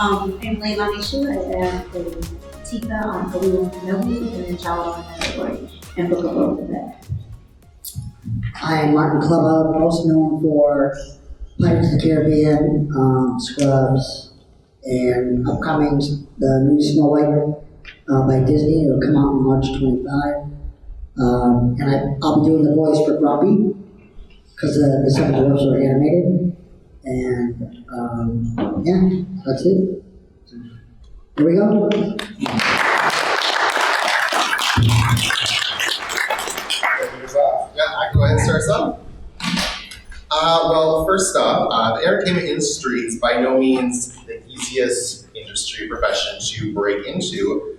I'm Leilani Shiu. I am a Tika on Blue Movie and then Child on category and Book of Boba Fett. I am Martin Klebba, most known for Pirates of the Caribbean, Scrubs, and upcoming the new Snow White by Disney. It'll come out on March 25. And I'll be doing the voice for Grumpy because the seven dwarfs are animated. And yeah, that's it. Here we go. Yeah, I can go ahead and start us up. Well, first off, the entertainment industry is by no means the easiest industry profession to break into.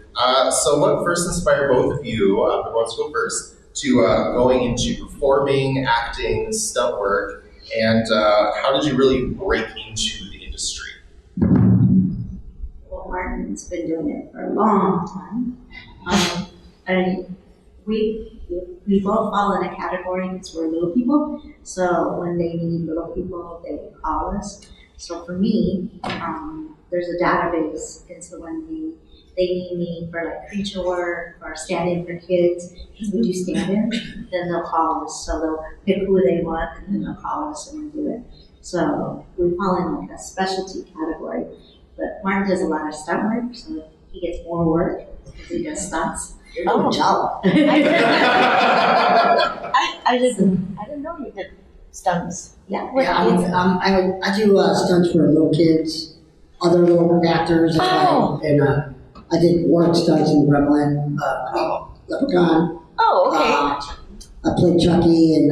So what first inspired both of you, who wants to go first, to going into performing, acting, stunt work, and how did you really break into the industry? Well, Martin's been doing it for a long time. And we both fall in a category because we're little people. So when they need little people, they call us. So for me, there's a database, and so when they need me for like creature work or stand-in for kids, because we do stand-in, then they'll call us. So they'll pick who they want, and then they'll call us and we do it. So we fall in like a specialty category. But Martin does a lot of stunt work, so he gets more work because he does stunts. Oh, job. I didn't know you did stunts. Yeah. I do stunts for little kids, other little actors, and I did work stunts in Gremlin, Leprechaun. Oh, okay. I played Chucky and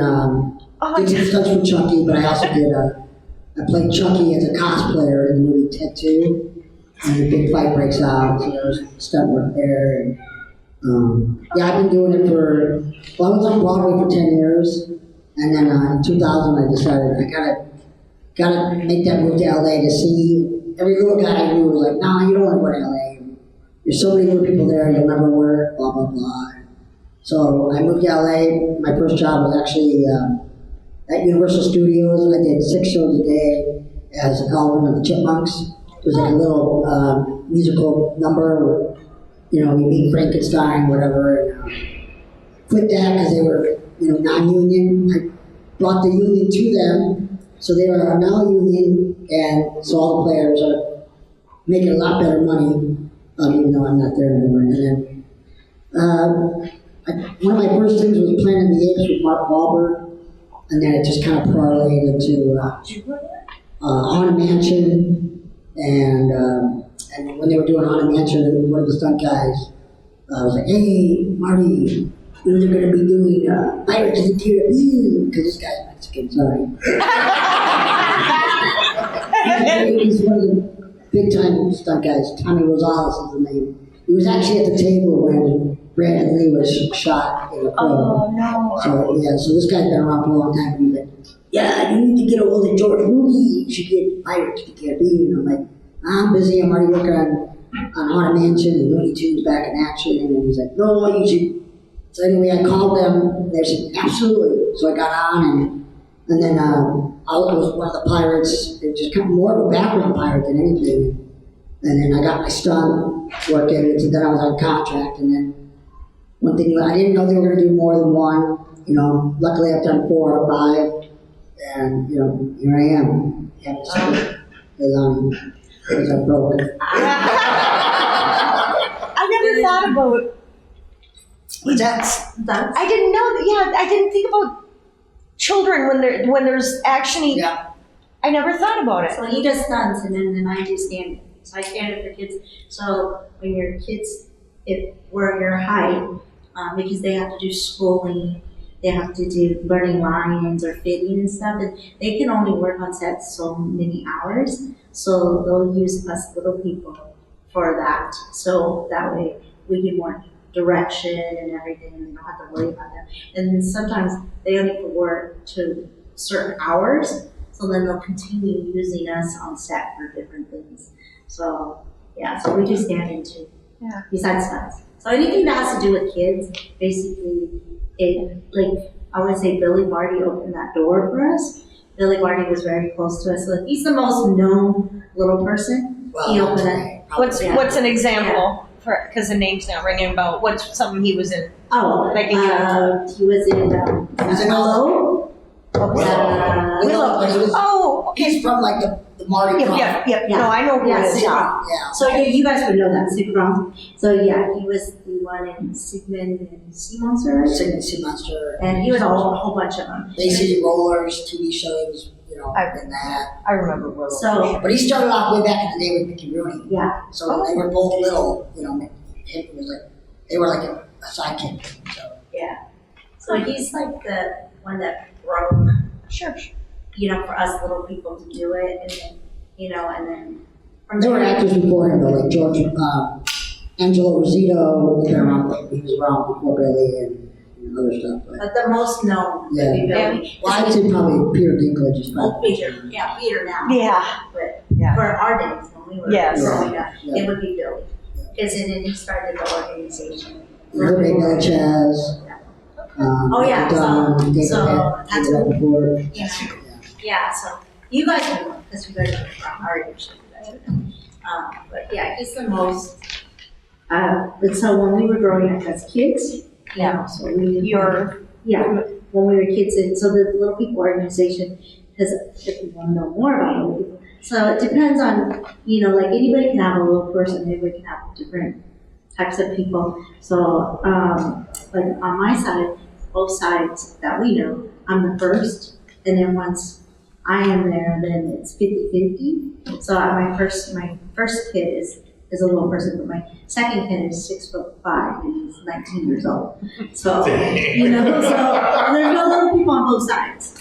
did some stunts for Chucky, but I also did I played Chucky as a cosplayer in the movie Ted 2, and the big fight breaks out, so there was stunt work there. And, yeah, I've been doing it I was on Broadway for 10 years, and then in 2000 I decided I gotta make that move to LA to see. Every little guy I knew was like, nah, you don't want to go to LA. There's so many little people there, you'll never work, blah, blah, blah. So I moved to LA. My first job was actually at Universal Studios. I did 6 shows a day as a Calvin of the Chipmunks. It was like a little musical number. You know, we meet Frankenstein, whatever, and quit that because they were, non-union. I brought the union to them, so they are now union, and so all the players are making a lot better money, even though I'm not there anymore. And then one of my first things was Planet of the Apes with Mark Wahlberg, and then it just kind of parlayed into Haunted Mansion, and when they were doing Haunted Mansion, one of the stunt guys was like, "Hey, Marty, they're going to be doing Pirates of the Caribbean," because this guy's Mexican, sorry. He's one of the big-time stunt guys. Tommy Rosales is the name. He was actually at the table when Brandon Lee was shot in the crow. Oh, no. So this guy's been around for a long time, and he's like, "Yeah, you need to get a hold of George Moody. You should get Pirates of the Caribbean." And I'm like, "I'm busy. I'm already working on Haunted Mansion and Looney Tunes back in action." And he's like, "No, you should." So anyway, I called them. And they said, "Absolutely." So I got on, and then I was one of the pirates. It just kind of more of a background pirate than anything. And then I got my stunt working, and so then I was on contract. And then one thing, I didn't know they were going to do more than one. Luckily I've done 4 or 5, and here I am. Leilani. Because I'm broke. I never thought about That's I didn't know that. Yeah, I didn't think about children when there's actually. Yeah. I never thought about it. So he does stunts, and then I do stand-in. So I stand-in for kids. So when your kids, were your height, because they have to do schooling, they have to do learning lines or fitting and stuff, and they can only work on set so many hours. So they'll use us little people for that. So that way we get more direction and everything, and they don't have to worry about that. And then sometimes they only can work to certain hours, so then they'll continue using us on set for different things. So yeah, so we do stand-in too. Yeah. Besides stunts. So anything that has to do with kids, basically, I would say Billy Marty opened that door for us, Billy Barty was very close to us. So he's the most known little person. He opened it. What's an example? Because the name's not ringing a bell. What's something he was in? Oh, Like he was in Willow. Willow. Oh, okay. He's from like the Mardi Gras. Yep. No, I know who it is. Yeah. Yeah. So you guys would know that, Sigmund. So yeah, he was the one in Sigmund and Sea Monster, right? Sigmund Sea Monster. And he was a whole bunch of them. They see rollers, TV shows, I- and that. I remember Willow. So But he started off way back in the day with Mickey Rooney. yeah, So when they were both little, him was like, they were like a sidekick. So. yeah. So he's like the one that broke, Sure. for us little people to do it, and then, and then from There were there. actors before him, though, like George, Angelo Rosito, he was around before Billy and other stuff. But the most known would be Billy. Well, I'd say probably Peter Dinklage is Oh, probably. Peter. Yeah, Peter now. Yeah. But Yeah. for our days, when we were Yes. growing up, Yeah. it would be Billy. Because then he started the organization. Liberty Milchaz. Oh, yeah, that's what- before. Yeah, so you guys know, because you guys are from our age. But yeah, he's the most, and so when we were growing up as kids, so we. Yeah, when we were kids, and so the Little People organization, because if you want to know more about Little People, so it depends on, like anybody can have a little person, anybody can have different types of people. So, like on my side, both sides that we know, I'm the first, and then once I am there, then it's 50-50. So my first kid is a little person, but my second kid is 6'5" and he's 19 years old. So, so there's no little people on both sides,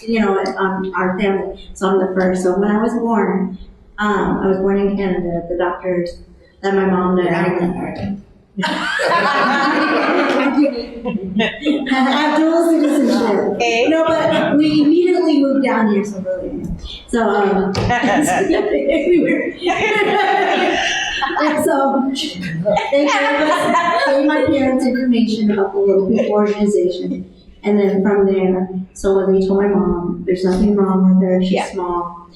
on our family. So I'm the first. So when I was born in Canada. The doctors that my mom knew. I have dual citizenship. Okay. No, but we immediately moved down here, so really. So, and so they gave my parents information about the Little People organization. And then from there, so when they told my mom, there's nothing wrong with her, she's small,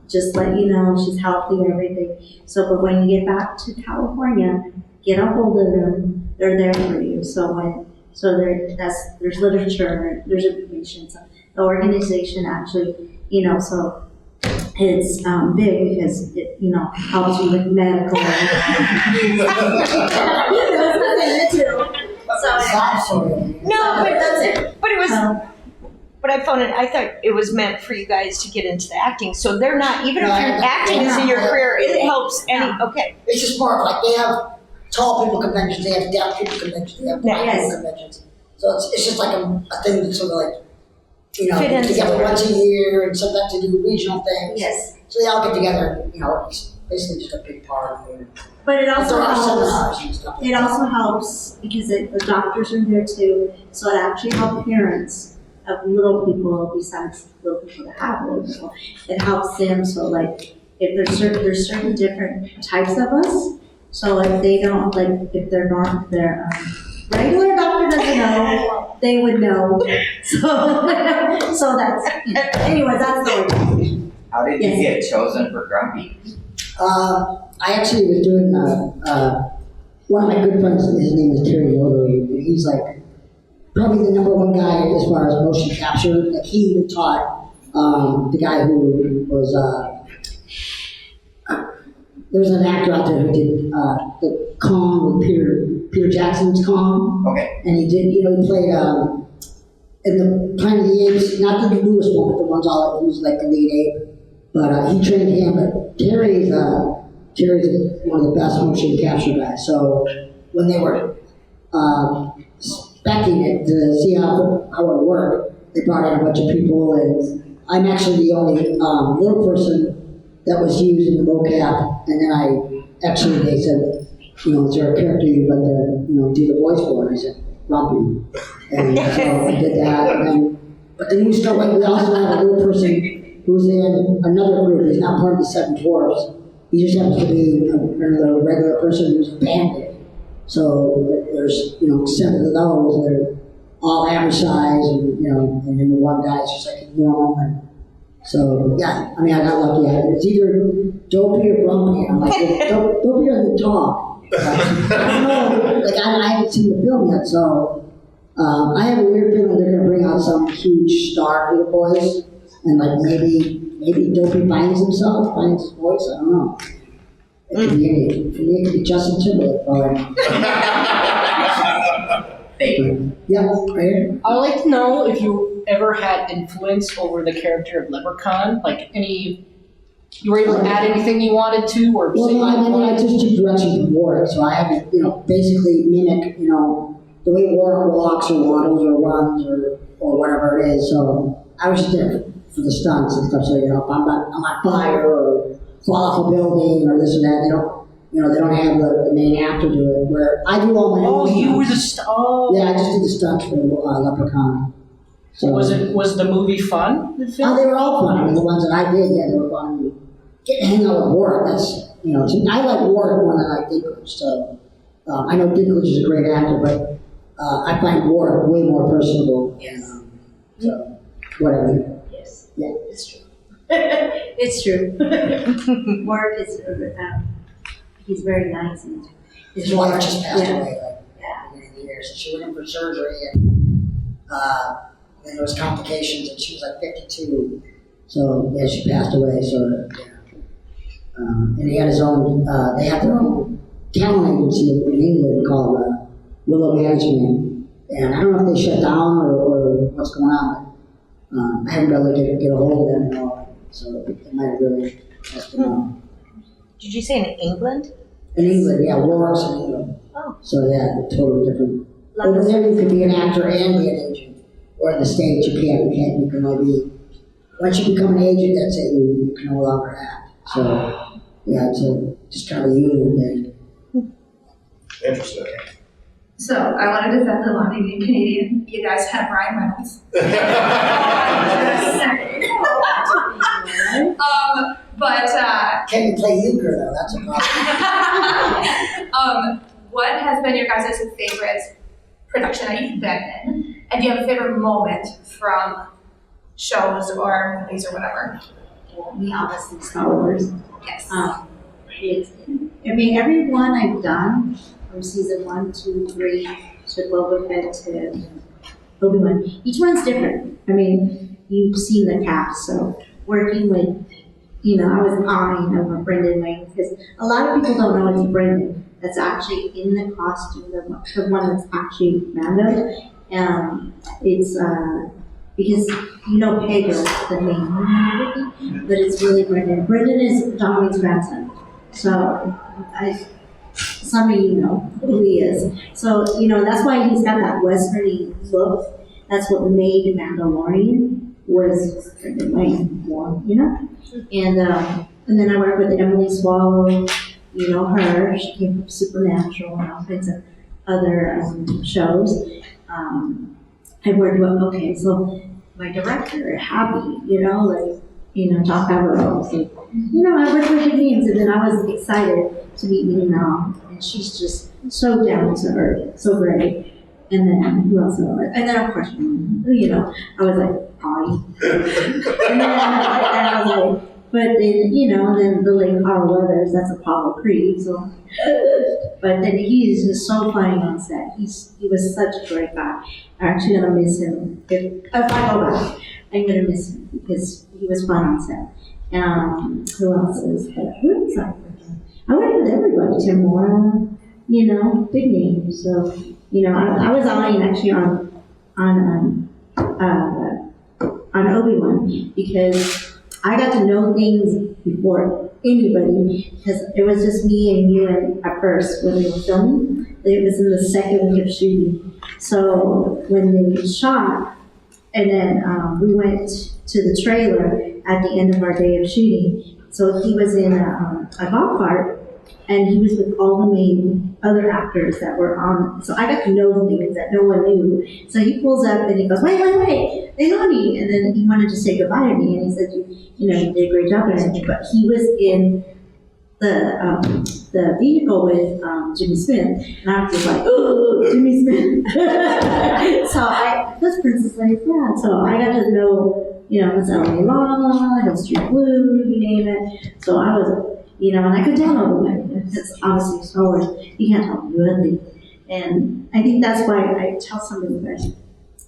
just let you know, she's healthy and everything. So, but when you get back to California, get a hold of them, they're there for you. So there's literature, there's information. So the organization actually, so it's big because it, helps you with medical. No, but that's it. But it was. But I found it. I thought it was meant for you guys to get into the acting. So they're not. Even if your acting is in your career, it helps any. Okay. It's just more like they have tall people conventions, they have deaf people conventions, they have blind people conventions. So it's just like a thing that's sort of like, Fit in together once a year, and sometimes to do regional things. Yes. So they all get together. It's basically just a big part of it. But it also There are helps. seminars and stuff like It that. also helps because the doctors are there too, so it actually helps parents of little people besides little people that have little people. It helps them, so like if there's certain different types of us. So if they don't if they're not their regular doctor doesn't know, they would know. So that's anyways, that's the way. How did you get chosen for Grumpy? I actually was doing, one of my good friends, his name is Terry Rotary, and he's like probably the number one guy as far as motion capture. Like he even taught the guy who was, there's an actor out there who did the Kong with Peter Jackson's Kong. Okay. And he did, he played in the Planet of the Apes, not the newest one, but the ones all, he was like the lead ape. But he trained him, but Terry's one of the best motion capture guys. So when they were specking it to see how it would work, they brought in a bunch of people, and I'm actually the only little person that was used in the mocap. And then they said, is there a character you'd like to, do the voice for? And I said, Grumpy. And so I did that. But then we also have a little person who's in another group. He's not part of the Seven Dwarfs. He just happens to be another regular person who's a bandit. So there's, 7 of those. They're all average size, and then the one guy's just like normal. And So yeah, I mean, I got lucky. It's either dopey or grumpy. I'm like, dopey doesn't talk. I don't know. Like I haven't seen the film yet, so I have a weird feeling they're gonna bring out some huge star for the boys, and like maybe Dopey finds his voice. I don't know. It could be any. For me, it could be Justin Timberlake. Yeah, right here. I would like to know if you ever had influence over the character of Leprechaun, like you were able to add anything you wanted to, or Well, say no, I mean, I just took direction from Warwick, so I haven't, basically mimic, the way Warwick walks or waddles or runs or whatever it is. So I was just there for the stunts and stuff. So if I'm on fire or fall off a building or this or that, they don't have the main actor do it. Where I do all my own. Oh, you were the Yeah, I just did the stunts for Leprechaun. So Was the movie fun? The Oh, film? they were all fun. I mean, the ones that I did, yeah, they were fun. Getting to hang out with Warwick, I like Warwick more than I like Dinklage. So I know Dinklage is a great actor, but I find Warwick way more personable. Yes. So whatever. Yes. Yeah. It's true. It's true. Mark is, he's very nice and His wife just passed yeah. away at the beginning of the year, so she went in for surgery and then there was complications and she was like 52. So yeah, she passed away. So yeah. And he had his own. They have their own talent agency in England called Willow Management, and I don't know if they shut down or what's going on. But I haven't been able to get a hold of them at all. So it might have really messed them up. Did you say in England? In England, yeah, Warwick's in England. Oh. So yeah, totally different. Over there, you can be an actor and be an agent. Or in the States, you can't. You can only be. Once you become an agent, that's it. You can no longer act. So yeah, it's just kind of a union thing. Interesting. So I want to defend Leilani being Canadian. You guys have Ryan Reynolds. Just saying. But Can you play euchre though? That's a problem. what has been your guys' favorite production that you've been in? And do you have a favorite moment from shows or movies or whatever? Me, obviously, Star Wars. Yes. Every one I've done from season 1, 2, 3 to Boba Fett to Obi-Wan, each one's different. I mean, you've seen the cast, so working with, I was eyeing over Brendan Wayne because a lot of people don't know it's Brendan that's actually in the costume, the one that's actually Mando. It's because Pedro's the main one and everything, but it's really Brendan. Brendan is Dominique's grandson. So some of you know who he is. So, that's why he's got that westerny look. That's what made Mandalorian was Brendan Wayne more, And then I worked with Emily Swallow, her. She came from Supernatural and all kinds of other shows. I worked with, so my director, Abby, John Favreau. So, I worked with the names, and then I was excited to meet Nina, and she's just so down to earth, so great. And then who else? And then of course, I was like, Polly. and I was like, but then, then the late Carl Weathers, that's Apollo Creed. So, but then he is just so funny on set. He was such a great guy. I'm actually gonna miss him if I go back. I'm gonna miss him because he was fun on set. Who else is? Who else I worked with everybody. Tim Moore, big names. So, I was eyeing actually on Obi-Wan because I got to know things before anybody because it was just me and you at first when we were filming. It was in the second week of shooting. So when they shot, and then we went to the trailer at the end of our day of shooting. So he was in a golf cart, and he was with all the main other actors that were on. So I got to know things that no one knew. So he pulls up and he goes, wait, Leilani. And then he wanted to say goodbye to me, and he said, you did a great job. But he was in the vehicle with Jimmy Smith, and I was just like, oh, Jimmy Smith. So that's Princess Leia's dad. So I got to know, you know, it's Leilani, Hill Street Blues, you name it. So I was, you know, and I could tell them, it's obviously Star Wars, you can't tell good. And I think that's why I tell somebody that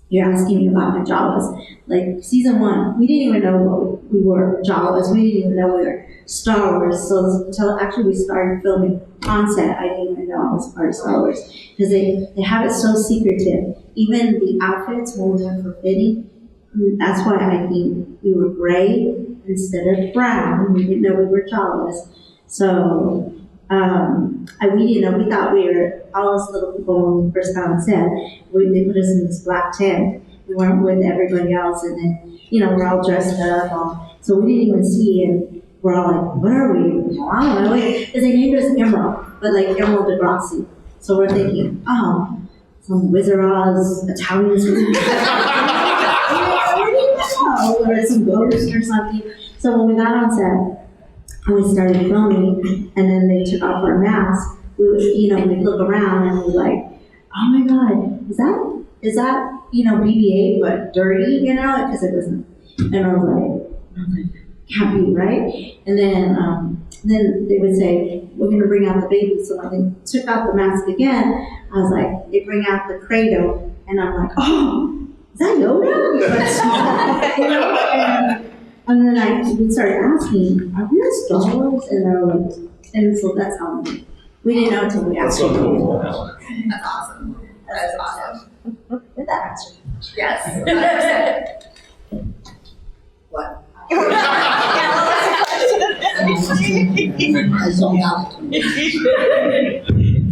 you're asking me about my Jawas. Like season 1, we didn't even know what we were Jawas. We didn't even know we were Star Wars. So until actually we started filming on set, I didn't even know I was part of Star Wars. Because they have it so secretive. Even the outfits when we were for fitting, that's why I think we were gray instead of brown. We didn't know we were Jawas. So we didn't know. We thought we were all those little people when we first got on set. They put us in this black tent. We weren't with everybody else, and then you know we're all dressed up. So we didn't even see, and we're all like, "What are we?" Well, I don't know. Because they named us Emerald, but like Emerald Degrassi. So we're thinking, oh, some Wizard of Oz Italian food. Or some ghost or something. So when we got on set and we started filming, and then they took off our masks, we would, you know, we'd look around and we'd like, oh my God, is that, you know, BB-8 but dirty, you know, because it wasn't. And I was like, can't be, right? And then they would say, we're going to bring out the baby. So when they took out the mask again, I was like, they bring out the cradle, and I'm like, oh, is that Yoda? You know, and then we started asking, are we in Star Wars? And they're like, and so that's how we didn't know until we asked. That's so cool. That's awesome. That is awesome. Did that answer? Yes. 100%. What? Yeah, I zoned out.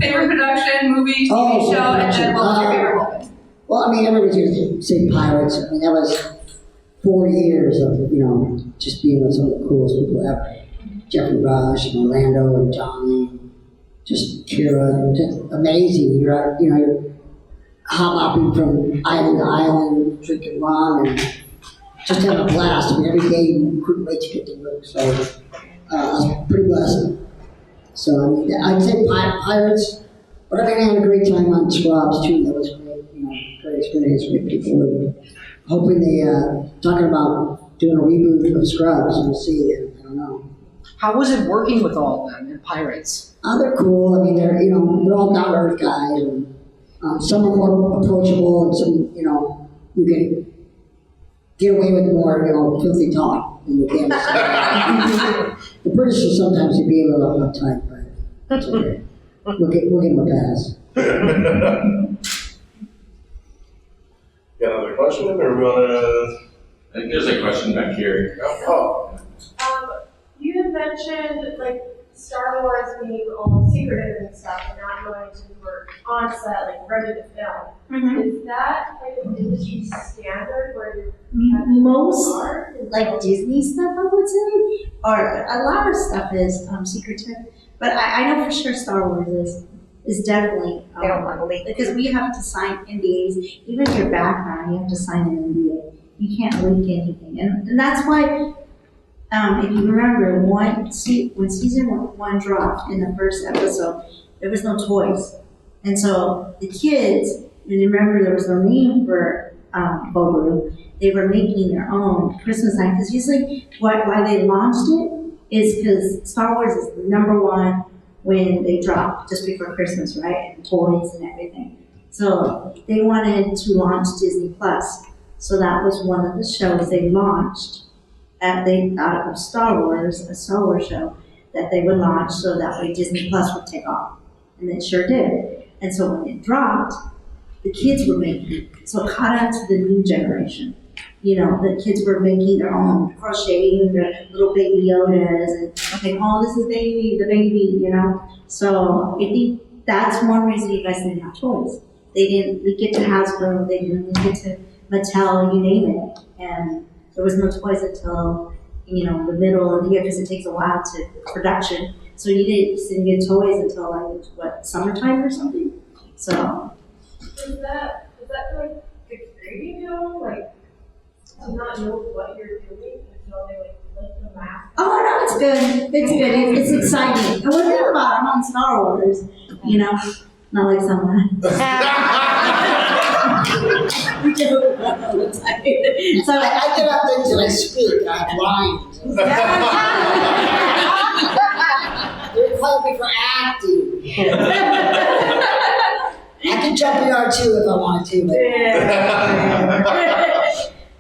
favorite production, movie, TV Oh, show, and then what was your favorite moment? Well, I mean, everybody's going to say Pirates. I mean, that was 4 years of, you know, just being with some of the coolest people ever. Jeffrey Rush and Orlando and Johnny, just Kira, just amazing. You're hop-hopping from island to island, drinking rum, and just having a blast. I mean, every day you couldn't wait to get to work. So I was pretty blessed. So, I mean, I'd say Pirates, but I mean, I had a great time on Scrubs, too. That was great, you know, great experience with people. And hoping they, talking about doing a reboot of Scrubs, we'll see. I don't know. How was it working with all of them in Pirates? They're cool. I mean, they're all down-to-earth guys. And, some are more approachable, and some, you know, you can get away with more, you know, filthy talk than you can. The British will sometimes be a little uptight, but that's okay. We'll give them a pass. Got another question, or we want to? I think there's a question back here. Oh. You had mentioned like Star Wars being all secretive and stuff, and not going to work on set, like ready to film. Mm-hmm. Is that like an industry standard where you Most like Disney stuff, I would say, or a lot of stuff is secretive. But I know for sure Star Wars is definitely They don't want to leak. because we have to sign NDAs. Even your background, you have to sign an NDA. You can't leak anything, and that's why. If you remember, when season 1 dropped in the first episode, there was no toys. And so the kids, and remember there was no name for Bobu, they were making their own Christmas night. Because usually why they launched it is because Star Wars is #1 when they drop just before Christmas, right? And toys and everything. So they wanted to launch Disney Plus. So that was one of the shows they launched. They thought of Star Wars, a Star Wars show that they would launch so that way Disney Plus would take off. And it sure did. And so when it dropped, the kids were making it. So it caught on to the new generation. You know, the kids were making their own, crocheting their little baby Yodas and okay, oh, this is the baby, you know. So I think that's one reason you guys didn't have toys. They didn't leak it to Hasbro, they didn't leak it to Mattel, you name it. And there was no toys until, you know, the middle of the year because it takes a while to production. So you didn't get toys until like what, summertime or something. So is that like degrading, you know, like to not know what you're doing until they like lift the mask? oh no, it's good. It's good. It's exciting. And what think about I'm on Star Wars, you know, not like someone. all the time. So I get up things and I speak, I'm blind. They call me for acting. I can jump in R2 if I wanted to, but.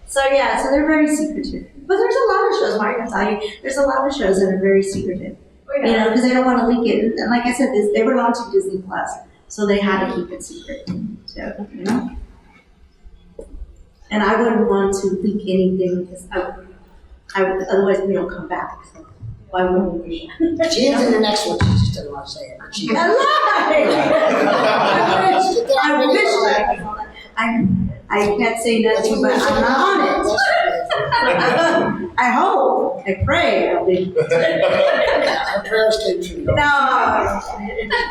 So yeah, so they're very secretive. But there's a lot of shows, Mark, I tell you, there's a lot of shows that are very secretive. You know, because they don't want to leak it. And like I said, they were launching Disney Plus, so they had to keep it secret. So, you know. And I wouldn't want to leak anything because I would, otherwise we don't come back. So why wouldn't we? She is in the next one, she just doesn't want to say it. But she is. I wish I can't say nothing, but I'm on it. I hope, I pray, I'll be. Her prayers came true. No,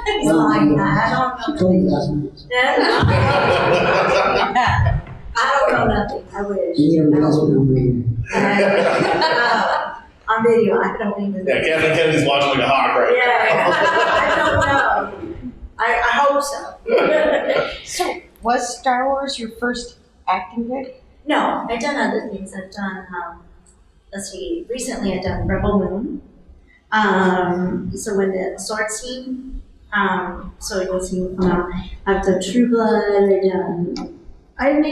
it's not like that. I She don't told me last night. know. I don't know nothing. I wish. You need a replacement on me. On video, I don't even know. Yeah, Kevin Kennedy's watching like a hawk right Yeah, I don't know. I hope so. So, was Star Wars your first acting gig? No, I've done other things. I've done, let's see, recently I've done Rebel Moon. So when the sword scene, so you'll see me come out. I've done True Blood, I don't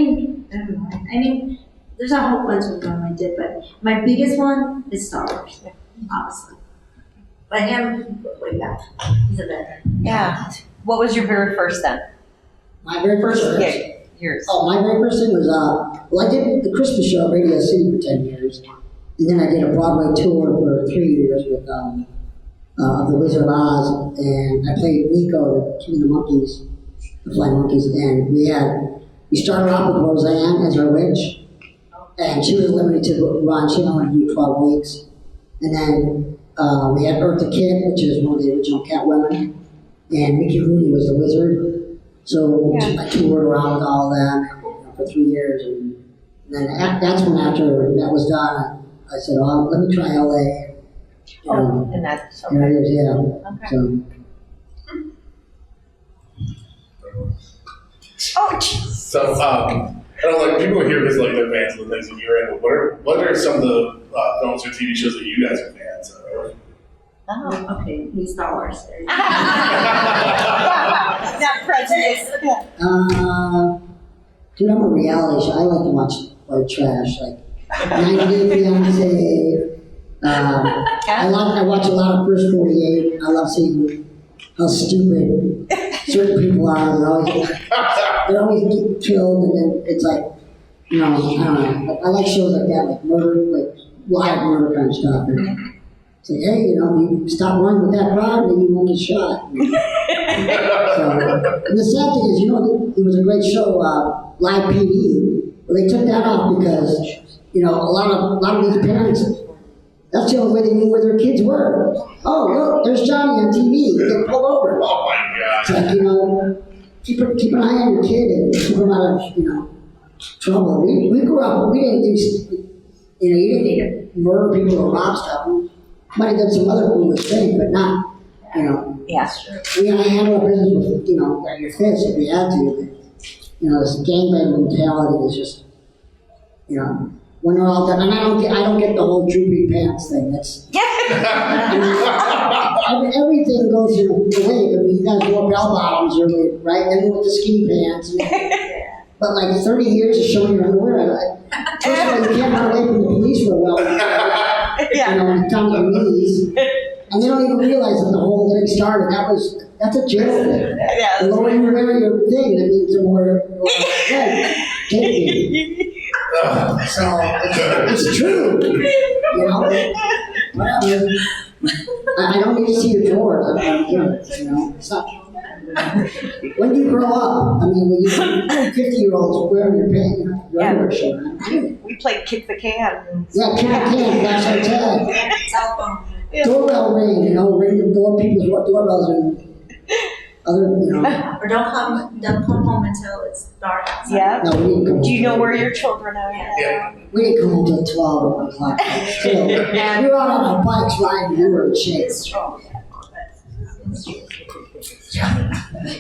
know. There's a whole bunch of them I did, but my biggest one is Star Wars, obviously. But him, way back, he's a veteran. Yeah. What was your very first then? My very first one. Gig. Yours. Oh, my very first thing was, well, I did the Christmas show at Radio City for 10 years. And then I did a Broadway tour for 3 years with The Wizard of Oz. And I played Nico, the King of the Monkeys, the Flying Monkeys. And we started off with Roseanne as our witch. And she was limited to run, she only do 12 weeks. And then we had Eartha Kitt, which is one of the original Catwomen. And Mickey Rooney was the wizard. So I toured around with all of them for 3 years. And then that's when after that was done, I said, oh, let me try LA. And that's okay. There it is, yeah. Okay. So, I don't like people hear this like they're fans of the things that you're in, but what are some of the films or TV shows that you guys are fans of? Oh, okay, he's Star Wars. Not prejudice. Dude, I'm a reality show. I like to watch white trash, like 90 Day Fiancé. I watch a lot of First 48. I love seeing how stupid certain people are. They're always getting killed, and then it's like, I don't know. I like shows like that, like murder, like live murder kind of stuff. And it's like, hey, you stop running with that crowd, and you won't get shot. And the sad thing is, there was a great show, Live PD, but they took that off because, a lot of these parents, that's the only way they knew where their kids were. Oh, look, there's Johnny on TV. They pulled over. Oh my God. It's like, keep an eye on your kid and keep them out of, trouble. We grew up, we didn't do, you didn't need to murder people or rob stuff. We might have done some other foolish things, but not, Yeah. We had to handle our business with, your fists if we had to. But, this gangbang mentality is just, when they're all done. And I don't get the whole droopy pants thing. That's everything goes the way. I mean, you guys wore bell bottoms earlier, right? Then with the skinny pants. But like 30 years of showing your underwear. First of all, you can't run away from the police for a while. Down your knees. And they don't even realize that the whole thing started. That's a jail thing. Yeah. The lower you wear your thing, that means the more take So it's true. Whatever. I don't need to see your drawers. It's not. When do you grow up? I mean, when you're 50-year-olds wearing your pants, your underwear shirt. We played Kick the Can. Yeah, kick the can, flash our tag. Cell phone. Doorbell ring, ring the door, people's doorbells and other, Or don't come home until it's dark outside. Yeah. No, we didn't come home. Do you know where your children are? Yeah. We didn't come home till 12 or 1 o'clock. Still, we were out on our bikes riding, we were in shape. It's strong.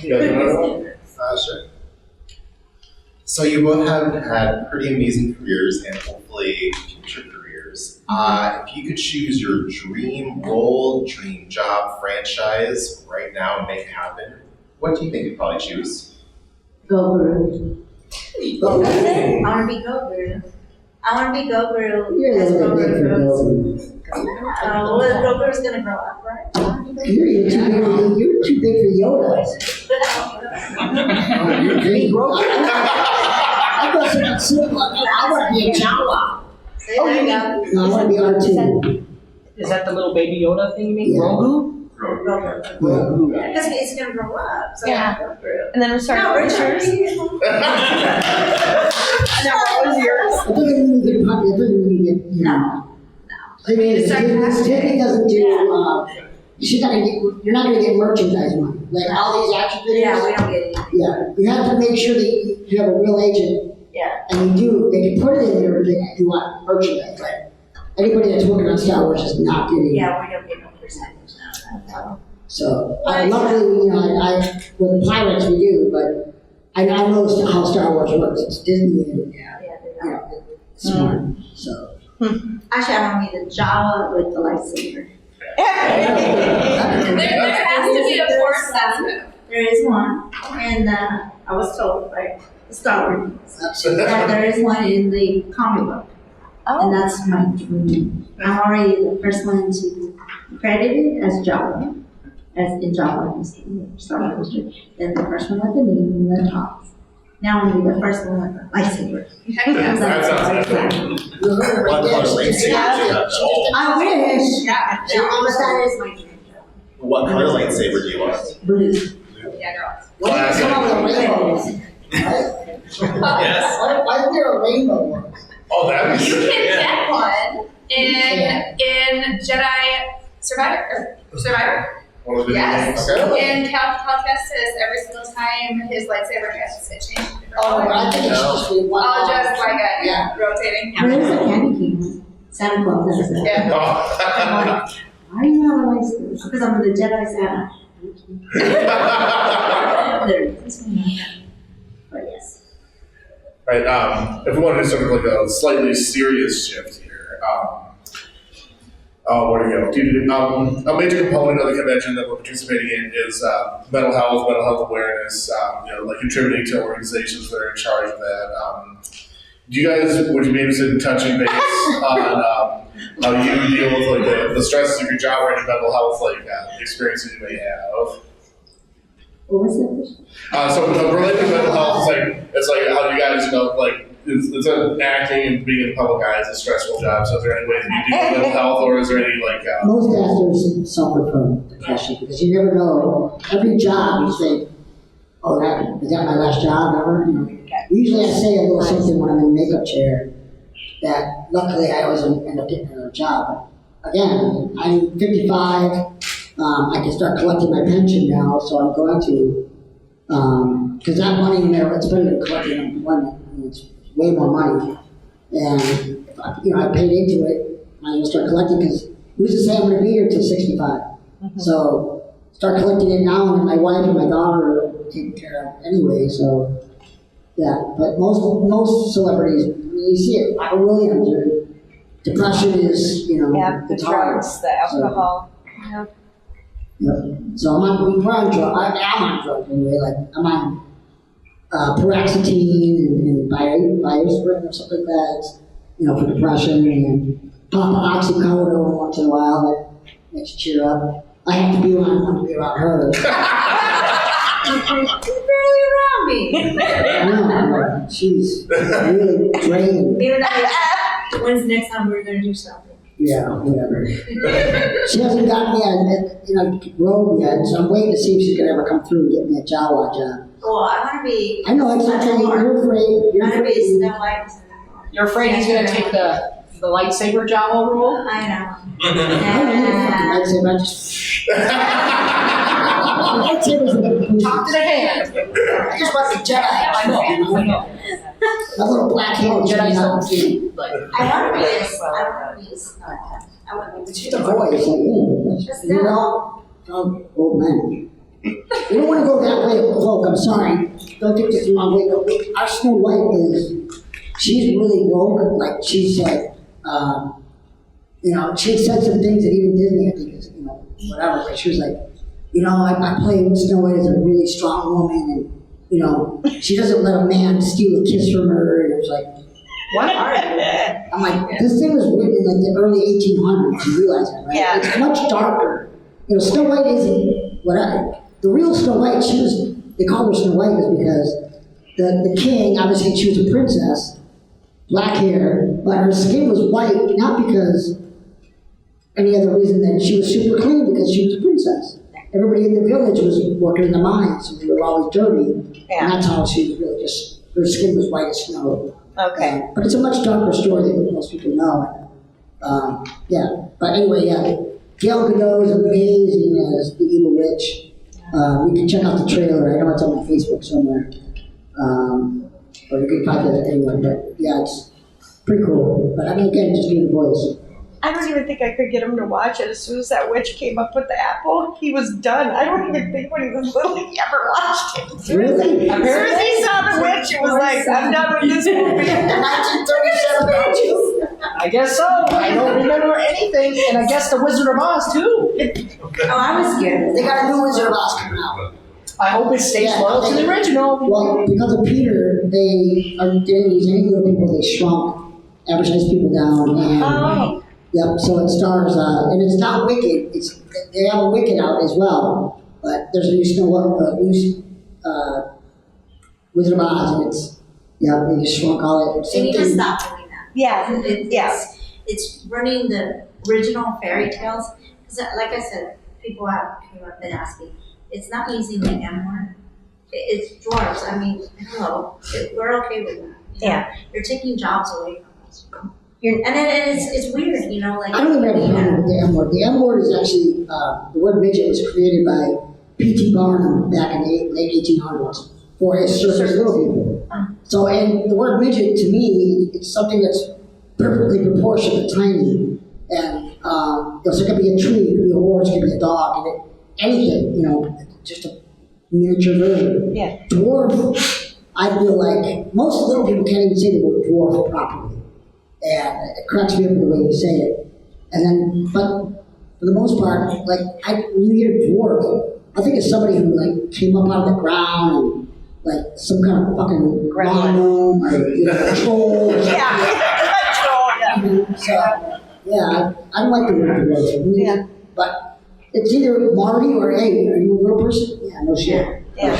You guys want another one? Sure. So you both have had pretty amazing careers and hopefully future careers. If you could choose your dream role, dream job, franchise right now and make it happen, what do you think you'd probably choose? Go-Guru. Go That's Guru. it. I want to be Go-Guru. I want to be Go-Guru. You're a as little bit big for Go-Guru grows. Go-Guru. Well, Go-Guru's going to grow up, right? You're too big for Yoda. You're big. I got something simple. I want to be a Jawa. Oh, there you go. No, I want to be R2. Is that the little baby Yoda thing you mean? Yeah. Grogu? Go-Guru. Yeah. Because he's going to grow up. So Yeah. Go-Guru. And then we started No, with Richard. yours. No, what was yours? It doesn't mean you get popular. It doesn't mean you get, you know. I mean, Disney doesn't do, you're not gonna get merchandise money. Like all these action figures. Yeah, we don't get any. Yeah, you have to make sure that you have a real agent. Yeah. And they can put it in there if you want merchandise. But anybody that's working on Star Wars is not getting. Yeah, we don't get no percentage now. So, luckily, I with the Pirates we do, but I know how Star Wars works. It's Disney and, Yeah, they you don't. know, it's smart. So. Actually, I want to be the Jawa with the lightsaber. There has to be a force sensitive. There is one, and I was told by the Star Wars that there is one in the comic book, and that's my dream. I'm already the first one to be credited as Jawa, as in Jawa in Star Wars history. Then the first one with the name and the top. Now I'm gonna be the first one with the lightsaber. That sounds epic. What color lightsaber do you have? I wish. Yeah, but that is my dream job. What color lightsaber do you want? Blue. Yeah, girls. Why come up with rainbows? Right? Yes. Why is there a rainbow one? Oh, that'd be You sick. can get one in Jedi Survivor. One of the Yes. Okay. In Cal Kestis, every single time his lightsaber gets to change. Oh, but I think it's supposed to be one. All just like a Yeah. rotating. There's a candy cane one. Santa Claus has that. Yeah. I'm like, why do you have a lightsaber? Because I'm the Jedi Santa. There it is. But yes. Right, if we want to do sort of like a slightly serious shift here, where do we go? A major component of the convention that we're participating in is mental health awareness, like contributing to organizations that are in charge of that. Would you be interested in touching base on how you deal with like the stresses of your job or any mental health experiences you may have? What was that question? So related to mental health, it's like how you guys it's an acting and being in the public eye is a stressful job. So is there any way that you deal with mental health, or is there any Most actors suffer from depression because you never know. Every job you say, "Oh, is that my last job ever?" You know. Usually, I say a little something when I'm in the makeup chair that luckily I always end up getting another job. But again, I'm 55. I can start collecting my pension now, so I'm going to. Because that money in there, it's better than collecting unemployment. I mean, it's way more money. And if I paid into it, I will start collecting because who's to say I'm going to be here till 65? Mm-hmm. So start collecting it now, and my wife and my daughter are taken care of anyway. So yeah, but most celebrities, you see it. Robert Williams, or depression is Yeah, the it's hard. drugs, the alcohol. Yep. So we're on drugs. I'm on drugs anyway. Like I'm on paroxetine and biosprin or something like that. For depression, and pop oxycodone once in a while. That makes you cheer up. I have to be around her. She's barely around me. I know. She's really draining. Even though when's the next time we're going to do something? Yeah, whatever. She hasn't got me a robe yet, so I'm waiting to see if she can ever come through and get me a Jawa job. Well, I want to be. I know, it's okay. You're afraid. I want to be Snow White. You're afraid he's going to take the lightsaber Jawa role? I know. I don't need a fucking lightsaber. I just. Lightsabers are the Talk to the hand. I just want the Jedi. I know. A little black hair. Jedi don't see. Like, I want to be a Snow White. I want to be It's just a voice. Like, Just you're all old men. We don't want to go that way, folk. I'm sorry. Don't take this the wrong way. But our Snow White is, she's really woke. Like she said, she said some things that even Disney, I think, is, whatever. But she was like, I play Snow White as a really strong woman, and she doesn't let a man steal a kiss from her. And it was like, what are you? I'm like, this thing was written in like the early 1800s. You realize that, right? Yeah. It's much darker. Snow White isn't whatever. The real Snow White, they called her Snow White is because the king, obviously she was a princess, black hair, but her skin was white, not because any other reason than she was super clean because she was a princess. Everybody in the village was working in the mines, so they were always dirty. Yeah. And that's how she was really her skin was white as snow. Okay. But it's a much darker story than most people know. But anyway, Gal Gadot is amazing as the evil witch. You can check out the trailer. I know it's on my Facebook somewhere. Or you can find it anywhere. But yeah, it's pretty cool. But I mean, again, just give the voice. I don't even think I could get him to watch it. As soon as that witch came up with the apple, he was done. I don't even think when he was little he ever watched it. As soon as he saw the witch, it was like, I'm done with this movie. 1937. I guess so. I don't remember anything, and I guess the Wizard of Oz too. I was scared. They got a new Wizard of Oz coming out. I hope it stays loyal to the original. Well, because of Peter, they didn't use any little people. They shrunk, advertised people down, and Oh. yep. So it stars, and it's not Wicked. They have a Wicked out as well, but there's a new Wizard of Oz, and they just shrunk all it. They need to stop doing that. Yeah. It's running the original fairy tales. Because, like I said, people have came up and asked me, it's not using the M word. It's dwarves. I mean, hello, we're okay with that. Yeah. You're taking jobs away from us. And it's weird, like. I don't even have a problem with the M word. The M word is actually, the word midget was created by P.T. Barnum back in the late 1800s for his circus little people. So, and the word midget to me, it's something that's perfectly proportionate, tiny. And so it could be a tree, it could be a horse, it could be a dog, anything, just a miniature version. Yeah. Dwarf, I feel like most little people can't even say the word dwarf properly. And it cracks me up the way you say it. And then, but for the most part, like, when you hear dwarf, I think it's somebody who, like, came up out of the ground and, like, some kind of fucking gnome or troll or something. So, I don't like the word dwarf. Yeah. But it's either Marty or, hey, are you a real person? Yeah, no shit. Yeah.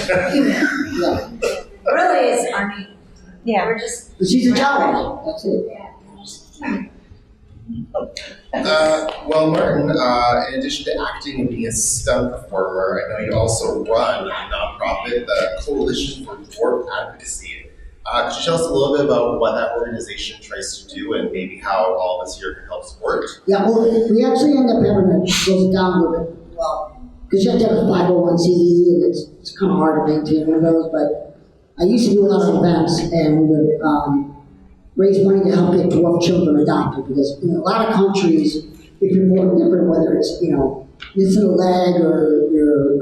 Really, it's our name. Yeah. We're just. But she's a child. That's it. Well, Martin, in addition to acting and being a stunt performer, I know you also run a nonprofit, the Coalition for Dwarf Advocacy. Could you tell us a little bit about what that organization tries to do and maybe how all of us here can help support? Yeah, well, we actually end up having to close it down a little bit. Well, because you have to have a 501c, and it's kind of hard to maintain one of those, but I used to do a lot of events, and we would raise money to help get dwarf children adopted, because in a lot of countries, if you're born different, whether it's, missing a leg, or you're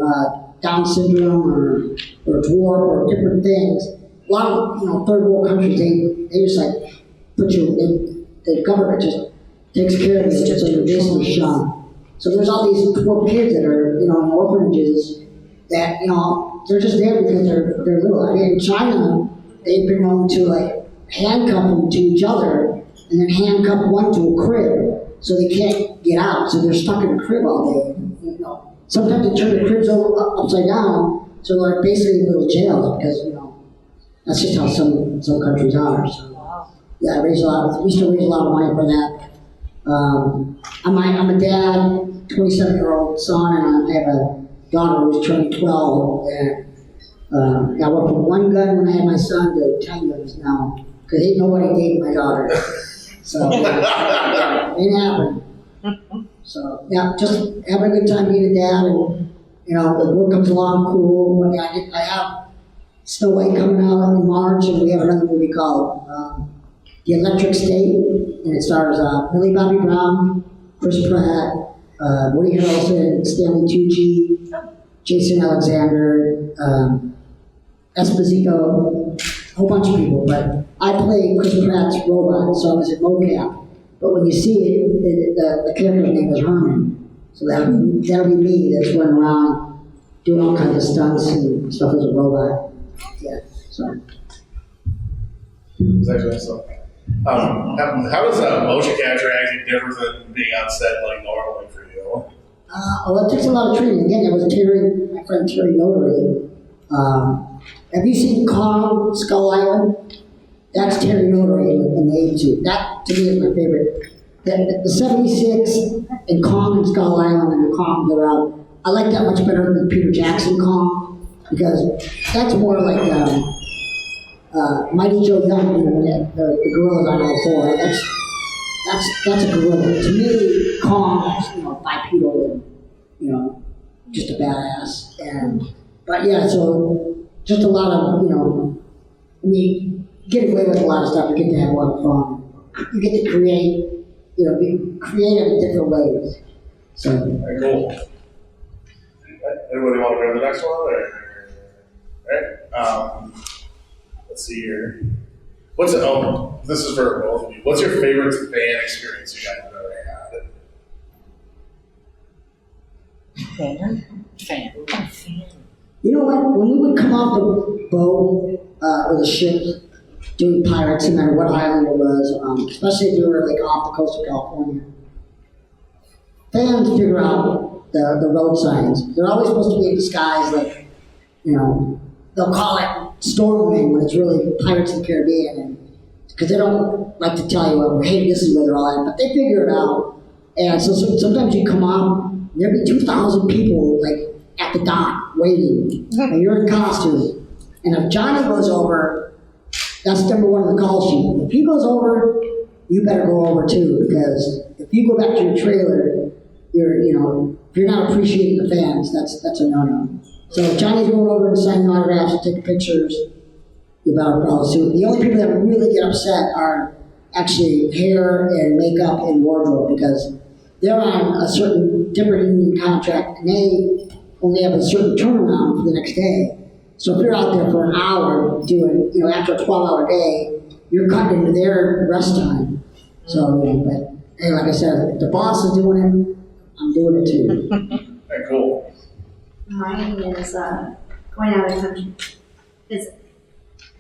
Down syndrome, or dwarf, or different things, a lot of, third world countries, they just like put you, the government just takes care of it, so you're basically shunned. So there's all these poor kids that are, in orphanages that, they're just there because they're little. I mean, in China, they've been known to, like, handcuff them to each other and then handcuff one to a crib so they can't get out. So they're stuck in a crib all day. Sometimes they turn the cribs upside down, so they're basically in little jails because, that's just how some countries are. So, yeah, we used to raise a lot of money for that. I'm a dad, 27-year-old son, and I have a daughter who's turning 12. And I went from one gun when I had my son to 10 guns now, because ain't nobody dating my daughter. So, ain't happening. So, yeah, just having a good time being a dad, and, the work comes along cool. I mean, I have Snow White coming out in March, and we have another movie called The Electric State, and it stars Millie Bobby Brown, Chris Pratt, Woody Harrelson, Stanley Tucci, Jason Alexander, Esposito, a whole bunch of people. But I played Chris Pratt's robot, so I was in mocap. But when you see it, the character's name is Herman. So that'll be me that's running around doing all kinds of stunts and stuff as a robot. Yeah, so. It's actually so. How does motion capture acting differ than being on set like normally for you? Well, it takes a lot of training. Again, it was my friend Terry Notary. Have you seen Kong Skull Island? That's Terry Notary in the 82. That, to me, is my favorite. The 76 and Kong and Skull Island and the Kong that are out, I like that much better than Peter Jackson Kong, because that's more like Mighty Joe Young, the gorillas on all four. That's a gorilla. To me, Kong is, bipedal and, just a badass. But yeah, so just a lot of, you get away with a lot of stuff. You get to have a lot of fun. You get to create, be creative in different ways. So. Very cool. Anybody want to go to the next one? All right. Let's see here. This is for both of you. What's your favorite fan experience you guys have ever had? Fan. You know what? When we would come off the boat or the ship doing pirates, no matter what island it was, especially if we were like off the coast of California, fans figure out the road signs. They're always supposed to be in disguise, like, they'll call it storming when it's really Pirates of the Caribbean, because they don't like to tell you, well, hey, this is where they're all at, but they figure it out. And so sometimes you come out, there'll be 2,000 people like at the dock waiting, and you're in costume. And if Johnny goes over, that's number one on the call sheet. If he goes over, you better go over too, because if you go back to your trailer, if you're not appreciating the fans, that's a no-no. So if Johnny's going over and signing autographs and taking pictures, you better follow suit. The only people that really get upset are actually hair and makeup and wardrobe, because they're on a certain different union contract and they only have a certain turnaround for the next day. So if you're out there for an hour doing, after a 12-hour day, you're cutting into their rest time. So, but hey, like I said, if the boss is doing it, I'm doing it too. Very cool. Mine is going out of the country. It's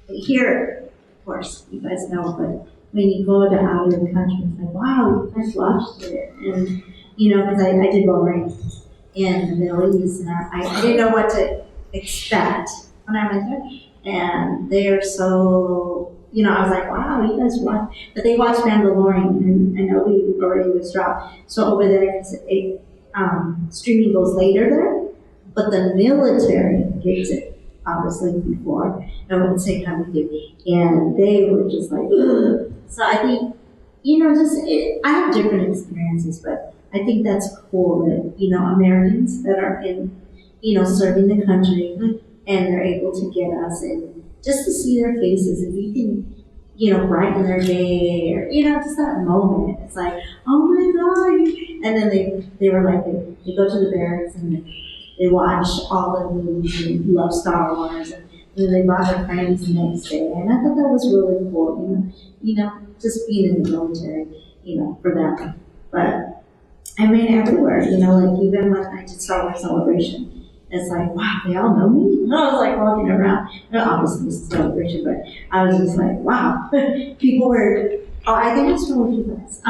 here, of course, you guys know, but when you go to out of the country, it's like, wow, you guys watched it. And, because I did Bahrain in the Middle East, and I didn't know what to expect when I went there. And they're so, I was like, wow, you guys watch. But they watched Mandalorian, and I know we already was dropped. So over there, streaming goes later there. But the military gets it, obviously, before, and at the same time we do. And they were just like, ugh. So I think, I have different experiences, but I think that's cool that, Americans that are in, serving the country, and they're able to get us, and just to see their faces, if you can, brighten their day, or, just that moment. It's like, oh my God. And then they were like, they go to the barracks, and they watch all the movies and love Star Wars, and then they brought their friends the next day. And I thought that was really cool, just being in the military, for them. But I mean, everywhere, like even when I did Star Wars Celebration, it's like, wow, they all know me? And I was like walking around, obviously this is Celebration, but I was just like, wow. People were, I think it's from you guys.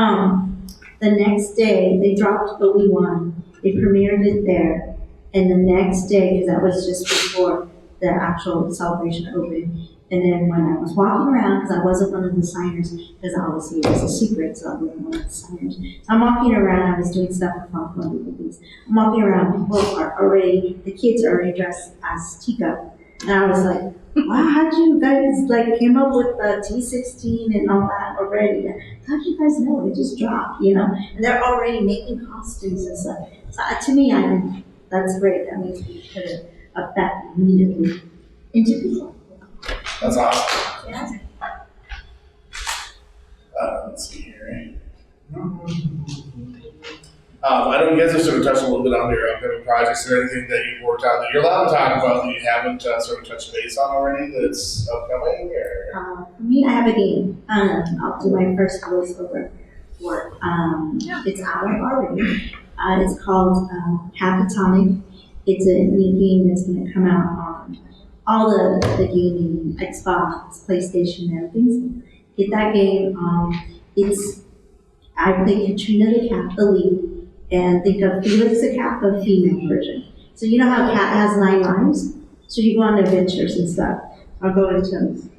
The next day, they dropped Obi-Wan, they premiered it there. And the next day, because that was just before the actual celebration opened, and then when I was walking around, because I wasn't one of the signers, because obviously it was a secret, so I wasn't one of the signers. So I'm walking around, I was doing stuff with Falcon with these. I'm walking around, people are already, the kids are already dressed as Tika. And I was like, wow, how'd you guys came up with the T-16 and all that already? How'd you guys know? It just dropped, And they're already making costumes and stuff. So to me, I think that's great. That means we put a bet immediately into people. That's awesome. Yeah. Let's see here. I know you guys have sort of touched a little bit on your upcoming projects and anything that you've worked on that you're allowed to talk about that you haven't sort of touched base on already that's upcoming. Or? For me, I have a game. I'll do my first voiceover work. It's out already. It's called Hackatonic. It's a new game that's going to come out on all the gaming, Xbox, PlayStation, and everything. So get that game. I play Katrina the cat, the lead, and think of Felix the cat, the female version. So you know how a cat has 9 lives? So you go on adventures and stuff. I'll go into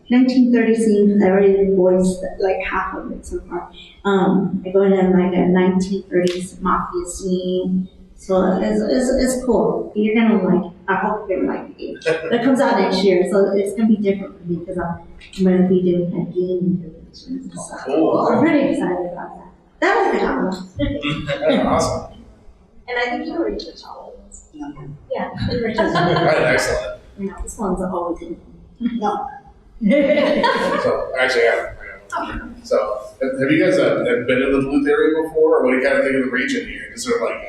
1930 scene. I already voiced like half of it so far. I go into like a 1930s mafia scene. So it's cool. You're gonna like. I hope you're gonna like the game. That comes out next year, so it's gonna be different for me because I'm gonna be doing a gaming conventions and stuff. Cool. I'm pretty excited about that. That was Awesome. And I think you were just all of us. Yeah. All right, excellent. You know, this one's always in. No. So actually, yeah. So have you guys been in the Duluth area before, or what do you kind of think of the region here? Just sort of like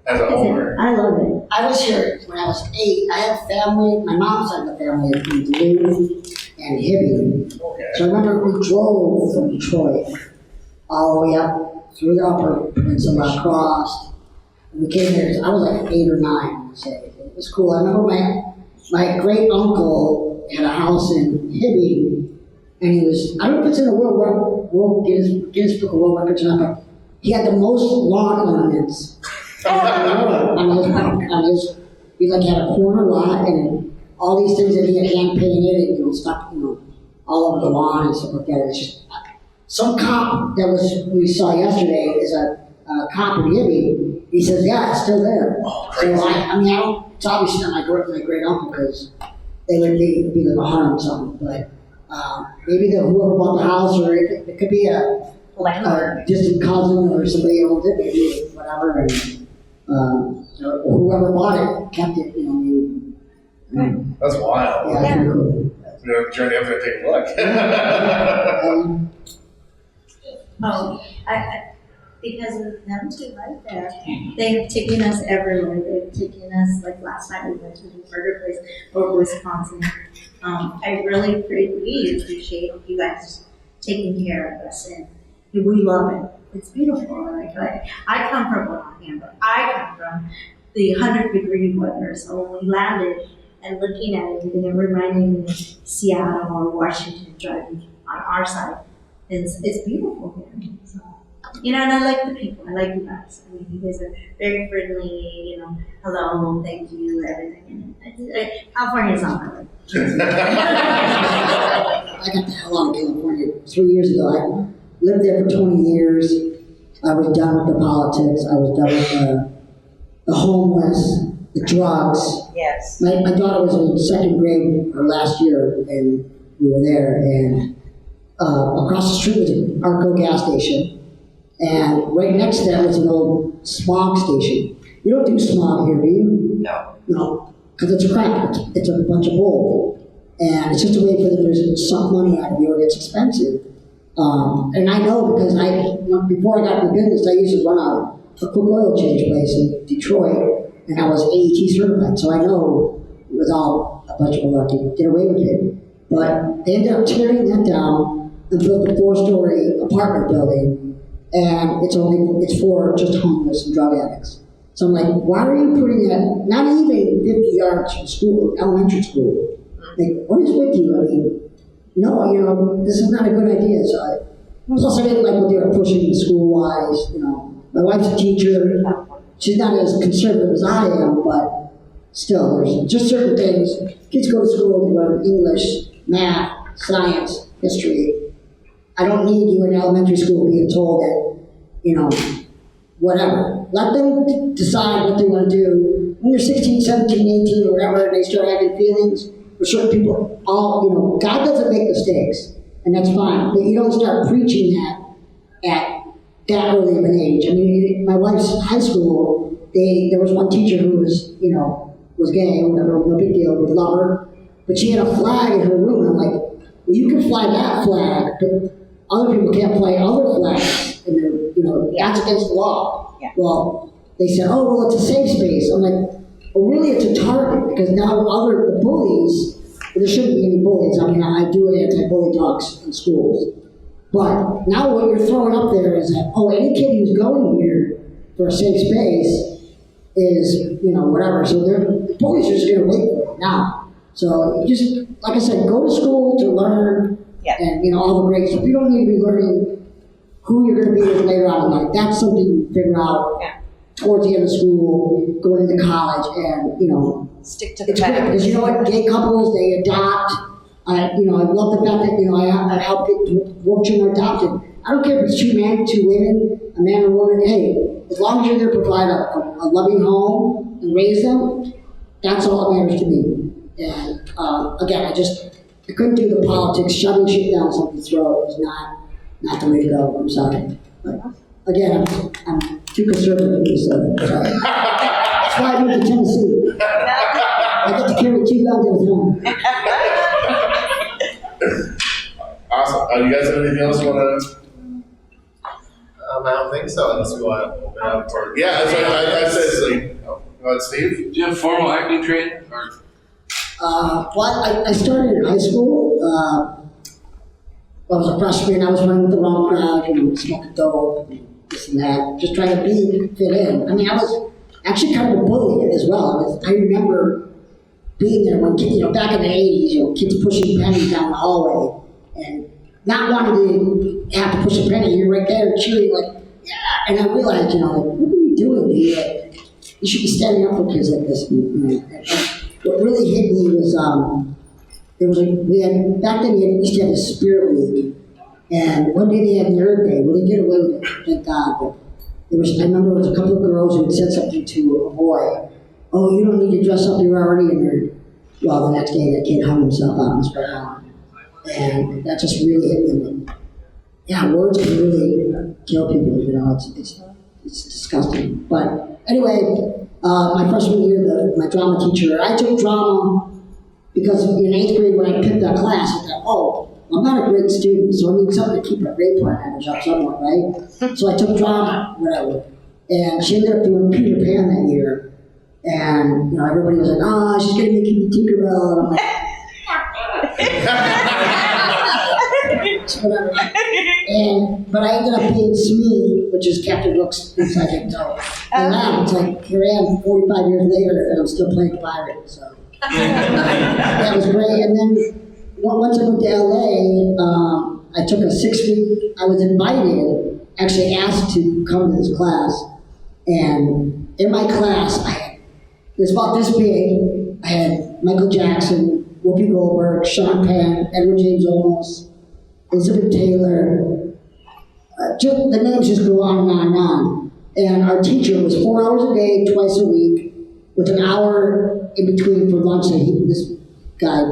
as a whole. Or? I love it. I was here when I was 8. I have family, my mom's side of the family in Duluth and Hibbing. Okay. So I remember we drove from Detroit all the way up through the upper peninsula, across. And we came here, I was like 8 or 9, I would say. It was cool. I remember my great uncle had a house in Hibbing, and he was, I don't know if it's in the Guinness Book of World Records or not, but he had the most lawn ornaments on his, he like had a corner lot and all these things that he had hand painted and stuff, all over the lawn and stuff like that. It's just some cop that we saw yesterday is a cop in Hibbing. He says, yeah, it's still there. So it's obviously not my great uncle because they would be like 100 or something, but maybe whoever bought the house, or it could be a distant cousin or somebody who owns it, maybe whatever, and or whoever bought it kept it, maybe. That's wild. Yeah, that's cool. Journey up there, take a look. Because of them too, right there. They have taken us everywhere. They've taken us, like last night we went to the burger place over Wisconsin. I really appreciate you guys taking care of us, and we love it. It's beautiful. Like I come from Amber. I come from the 100-degree weather, so when we landed and looking at it, it reminded me of Seattle or Washington driving on our side. It's beautiful here. So. And I like the people. I like you guys. I mean, you guys are very friendly. Hello, thank you, everything. California's not my way. I got the hell out of California 3 years ago. I lived there for 20 years. I was done with the politics. I was done with the homeless, the drugs. Yes. My daughter was in 2nd grade her last year, and we were there. And across the street was an Arco gas station. And right next to that was an old smog station. You don't do smog here, do you? No. No, because it's a crap. It's a bunch of bull. And it's just a way for them to suck money out of you, and it's expensive. And I know because before I got in the business, I used to run a quick oil change place in Detroit, and I was AET certified, so I know it was all a bunch of malarkey to get away with it. But they ended up tearing that down and built a 4-story apartment building. And it's for just homeless and drug addicts. So I'm like, why are you putting that, not even 50 yards from school, elementary school? Like, what is with you? I mean, no, this is not a good idea. So plus I didn't like what they were pushing school-wise, My wife's a teacher. She's not as conservative as I am, but still, there's just certain things. Kids go to school to learn English, math, science, history. I don't need you in elementary school being told that, whatever. Let them decide what they want to do. When they're 16, 17, 18, or whatever, and they start having feelings for certain people, God doesn't make mistakes, and that's fine. But you don't start preaching that at that early of an age. I mean, my wife's high school, there was one teacher who was, was gay, or whatever, no big deal, would love her. But she had a flag in her room, and I'm like, well, you can fly that flag, but other people can't fly other flags, and that's against the law. Yeah. Well, they said, oh, well, it's a safe space. I'm like, well, really, it's a target because now the bullies, there shouldn't be any bullies. I mean, I do anti-bully talks in schools. But now what you're throwing up there is that, oh, any kid who's going here for a safe space is, whatever. So the bullies are just going to wait for it now. So just, like I said, go to school to learn and, all the great stuff. You don't need to be learning who you're going to be with later on in life. That's something you figure out towards the end of school, going into college, and, Stick to the it's great because you know what? Gay couples, they adopt. I love the fact that, I help get more children adopted. I don't care if it's two men, two women, a man or a woman. Hey, as long as you're there to provide a loving home and raise them, that's all that matters to me. And again, I couldn't do the politics. Shoving shit down somebody's throat is not the way to go. I'm sorry. But again, I'm too conservative to be so. That's why I moved to Tennessee. I get to carry 2 guns at a time. Awesome. You guys have anything else you want to? I don't think so, unless we want to open up for. Yeah, that's what I said. It's like, go ahead, Steve. Do you have formal acting training? Or? Well, I started in high school. I was a freshman. I was running with the wrong crowd, smoking dope, and this and that, just trying to fit in. I mean, I was actually kind of a bully as well. I remember being there when kids, back in the 80s, kids pushing pennies down the hallway and not wanting to have to push a penny. You're right there cheering, like, yeah. And I realized, what are you doing here? You should be standing up for kids like this. What really hit me was, back then we used to have a spirit league. And one day they had Nerd Day. Well, they get away with it, thank God. But I remember there was a couple of girls who had said something to a boy. Oh, you don't need to dress up, you're already a nerd. Well, the next day that kid hung himself out in his front lawn. And that just really hit me. Yeah, words can really kill people, it's disgusting. But anyway, my freshman year, my drama teacher, I took drama because in 8th grade when I picked that class, I thought, oh, I'm not a great student, so I need something to keep my grade point average up somewhat, right? So I took drama, whatever. And she ended up doing Peter Pan that year. And, everybody was like, she's going to make you be Tinkerbell. And I'm like, whatever. But I ended up being Smee, which is Captain Hook's psychic dope. And now it's like, here I am 45 years later, and I'm still playing pirate, so. That was great. And then once I moved to LA, I took a 6-week, I was invited, actually asked to come to this class. And in my class, it was about this big. I had Michael Jackson, Whoopi Goldberg, Sean Penn, Edward James Olmos, Elizabeth Taylor. The names just go on and on and on. And our teacher was 4 hours a day, twice a week, with an hour in between for lunch. This guy,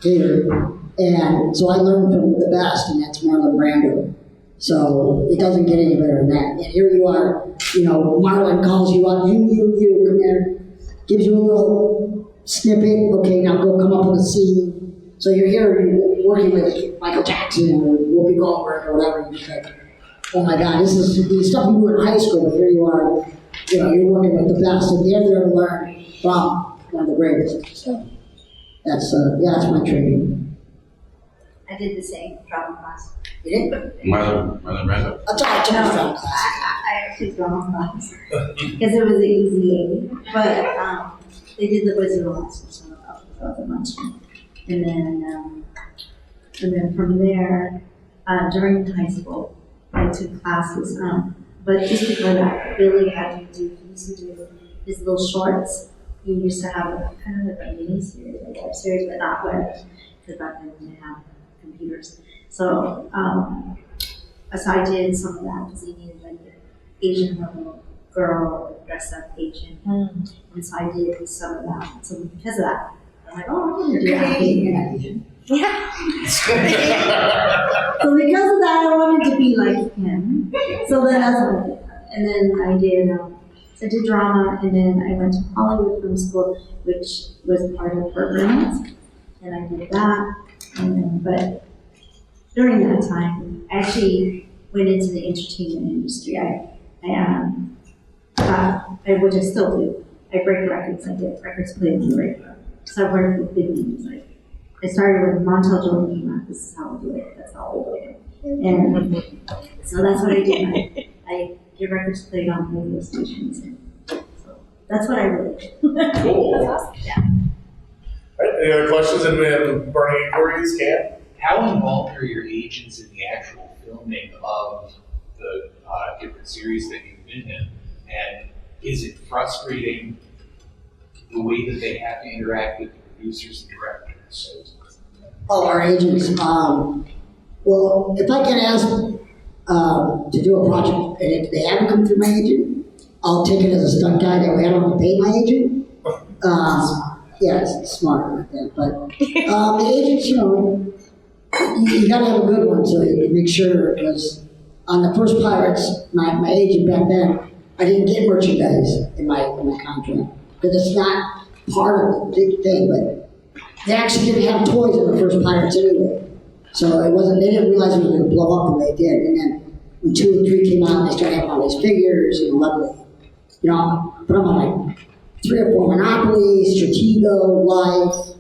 Taylor. And so I learned from the best, and that's Marlon Brando. So it doesn't get any better than that. And here you are, Marlon calls you up, you, come here, gives you a little snippet, okay, now go come up with a scene. So you're here, you're working with Michael Jackson or Whoopi Goldberg or whatever, you're just like, oh my God, this is the stuff you do in high school, but here you are, you're working with the best, and they're there to learn from one of the greatest. So that's my training. I did the same drama class. You did? Marlon Brando. I'll try to drama class. I took drama class because it was an easy A. But they did the Wizard of Oz, so that was a bunch. And then from there, during high school, I took classes. But just before that, Billy he used to do his little shorts. He used to have kind of like a mini series, like a web series, but not web, because back then we didn't have computers. So, so I did some of that because he needed like an Asian little girl dressed up Asian. And so I did some of that. So because of that, I'm like, oh, I'm going to do that. Yeah. So because of that, I wanted to be like him. So then that's what I did. And then I did drama, and then I went to Hollywood Film School, which was part of programs, and I did that. And then, but during that time, I actually went into the entertainment industry. which I still do. I break records. I get records played on the radio. So I work with big music. I started with Montel Jordan came out. This is how I do it. That's how I do it. And so that's what I do. I get records played on radio stations. And so that's what I really do. Cool. That's awesome. Yeah. Right, any other questions? Anybody have burning inquiries? Cam? How involved are your agents in the actual filming of the different series that you've been in? And is it frustrating the way that they have to interact with the producers and directors? Oh, our agents. Well, if I get asked to do a project and if they haven't come through my agent, I'll take it as a stunt guy. That way I don't have to pay my agent. Yeah, it's smart like that. But the agents, you know, you gotta have a good one so you can make sure. Because on the first Pirates, my agent back then, I didn't get merchandise in my contract because it's not part of the big thing. But they actually didn't have toys in the first Pirates anyway, so it wasn't. They didn't realize it was going to blow up the way it did. And then when 2 and 3 came out, they started having all these figures and lovely, you know. But I'm on like 3 or 4 Monopoly, Stratego, Life,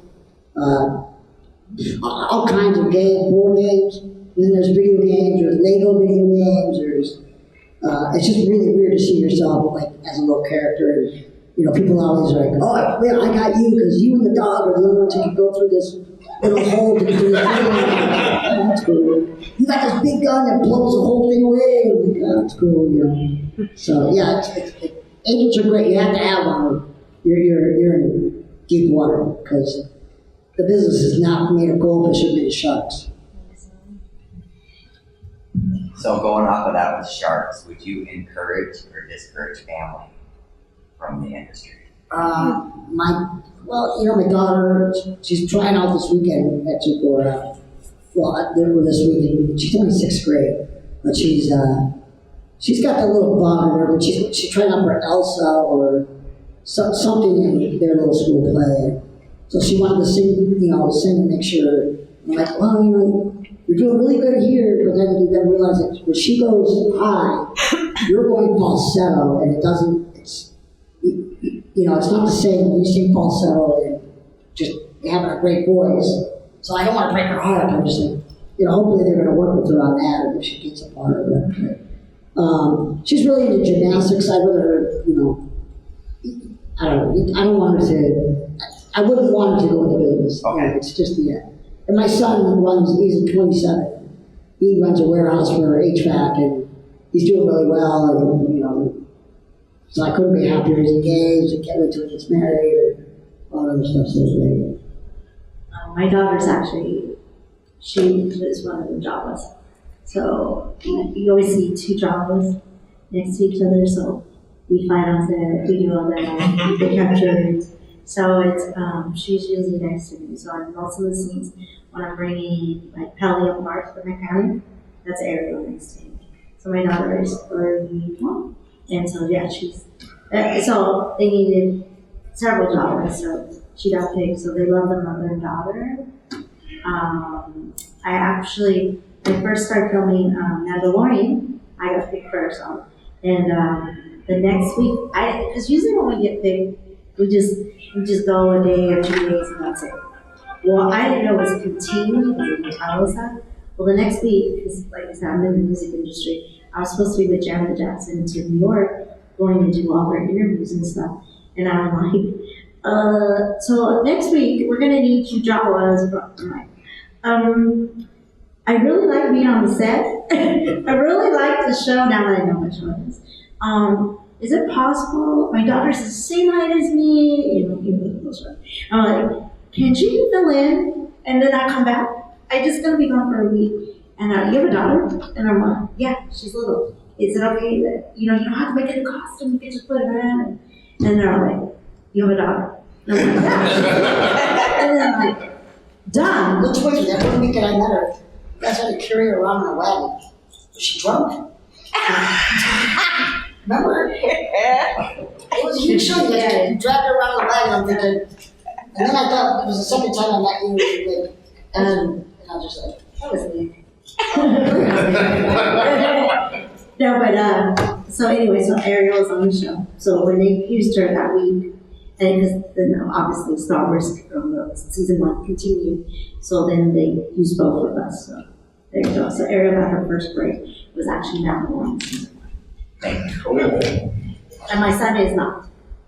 all kinds of games, board games. And then there's video games, there's Lego video games, there's it's just really weird to see yourself like as a little character. And, you know, people always are like, oh, man, I got you because you and the dog are the only ones who can go through this little hole to do this thing. That's cool. You got this big gun that blows the whole thing away. I'm like, oh, that's cool, you know. So yeah, agents are great. You have to have one. Or you're in deep water because the business is not made of goldfish or made of sharks. So going off of that with sharks, would you encourage or discourage family from the industry? My daughter, she's trying out this weekend actually for, this weekend. She's only 6th grade, but she's got that little bug in her, but she's trying out for Elsa or something in their little school play. So she wanted to sing and make sure. I'm like, well, you know, you're doing really good here, but then you gotta realize that when she goes high, you're going falsetto, and it doesn't. It's not the same when you sing falsetto and just having a great voice. So I don't want to break her heart. I'm just like, hopefully they're going to work with her on that, and if she gets a part of it. She's really into gymnastics. I'd rather, I don't want her to. I wouldn't want her to go into business. Okay. It's just and my son he's 27. He runs a warehouse for HVAC, and he's doing really well, and so I couldn't be happier. He's engaged, and can't wait till he gets married, and all that other stuff. So it's great. My daughter's actually, she is one of the Jawas. So you always see 2 Jawas next to each other, so we fight on set, we do all that, they capture. So it's, she's usually next to me. So on most of the scenes, when I'm bringing like Pelly apart for my parent, that's Ariel next to me. So my daughter is 31. And so, yeah, so they needed several daughters, so she got picked, so they love the mother and daughter. I first started filming Mandalorian, I got picked first, and the next week, because usually when we get picked, we just go a day or 2 days and that's it. Well, I didn't know it was continuing, because it didn't tell us that. Well, the next week, because like I said, I'm in the music industry, I was supposed to be with Janet Jackson to New York, going to do all her interviews and stuff. And I'm like, so next week we're gonna need 2 Jawas. I'm like, I really like being on the set. I really like the show now that I know what show it is. Is it possible? My daughter's the same height as me. I'm like, can she fill in? And then I come back. I'm just gonna be gone for a week. And you have a daughter? And I'm like, yeah, she's little. Is it okay that, you don't have to make it a costume, you can just put it on? And they're like, you have a daughter? And I'm like, yeah. And then I'm like, done. Let's wait, that one weekend I met her, you guys had to carry her around in a wagon. Was she drunk? Remember? It was a huge show, you guys dragged her around the wagon, I'm thinking. And then I thought it was the second time I met you, and I was just like, that was neat. No, but So anyway, so Ariel was on the show. So when they used her that week, and because then obviously Star Wars season 1 continued, so then they used both of us. So there you go. So Ariel got her first break. It was actually that one season 1. And my son is not.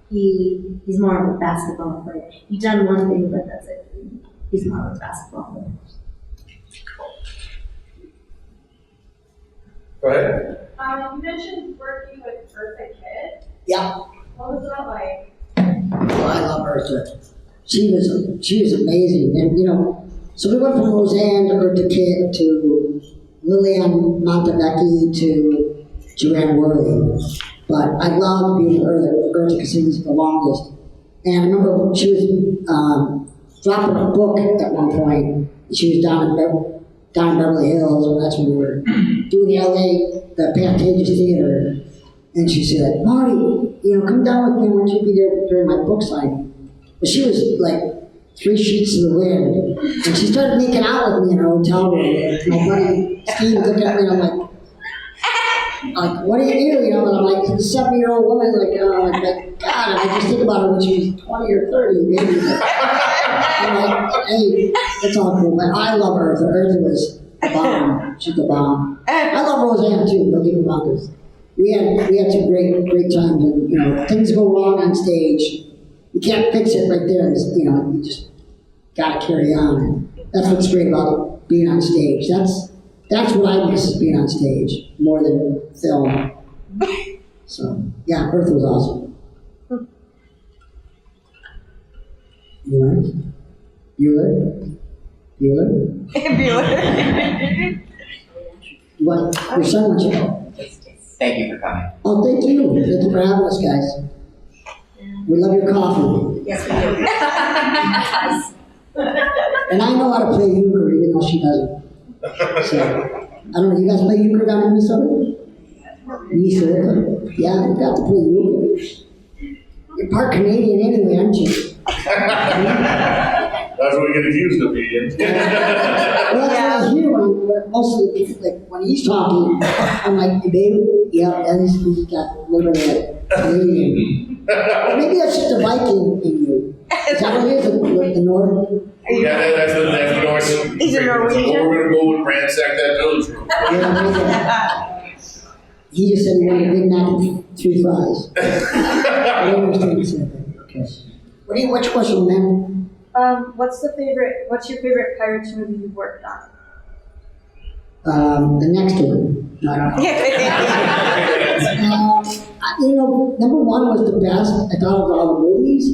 He's more of a basketball player. He's done one thing, but that's it. He's more of a basketball player. Go ahead. You mentioned working with Eartha Kitt. Yeah. What was that like? Oh, I love Eartha. She was amazing. And, you know, so we went from Roseanne to Eartha Kitt to Lillian Montevecchi to Joanne Worley. But I loved being Eartha because she was the longest. And I remember she was dropping a book at one point. She was down in Beverly Hills, and that's when we were doing the Pantages Theater. And she said, Marty, you know, come down with me. I want you to be there during my book signing. But she was like 3 sheets to the wind. And she started making out with me in her hotel room. And my buddy Steve looked at me and I'm like, what do you do? You know, and I'm like, this 70-year-old woman, like, God, I just think about her when she was 20 or 30, maybe. I'm like, hey, it's all cool. But I love Eartha. Eartha was the bomb. She's the bomb. I love Roseanne too, don't get me wrong, because we had some great times, and you know, things go wrong on stage. You can't fix it right there. You know, you just gotta carry on. And that's what's great about being on stage. That's what I miss, is being on stage more than film. So yeah, Eartha was awesome. Bueller? What? Your son wants you to go. Thank you for coming. Oh, thank you. Thank you for having us, guys. We love your coffee. Yes, we do. And I know how to play euchre, even though she doesn't. So, I don't know, you guys play euchre down in Minnesota? Minnesota? Yeah, you got to play euchre. You're part Canadian anyway, aren't you? That's what we get accused of being. Well, that's what I hear when most of the people, like, when he's talking, I'm like, baby, yeah, and he's got a little bit of Canadian. Or maybe that's just the Viking in you. Is that what it is, the North? Yeah, that's the North. He's a Norwegian. We're gonna go and ransack that village room. Yeah, he just said he wanted a Big Mac and 3 fries. I don't understand what he said. Okay. What's your question, man? What's your favorite Pirates movie you've worked on? The next one. No, I don't know. You know, number 1 was the best. I thought of all the movies,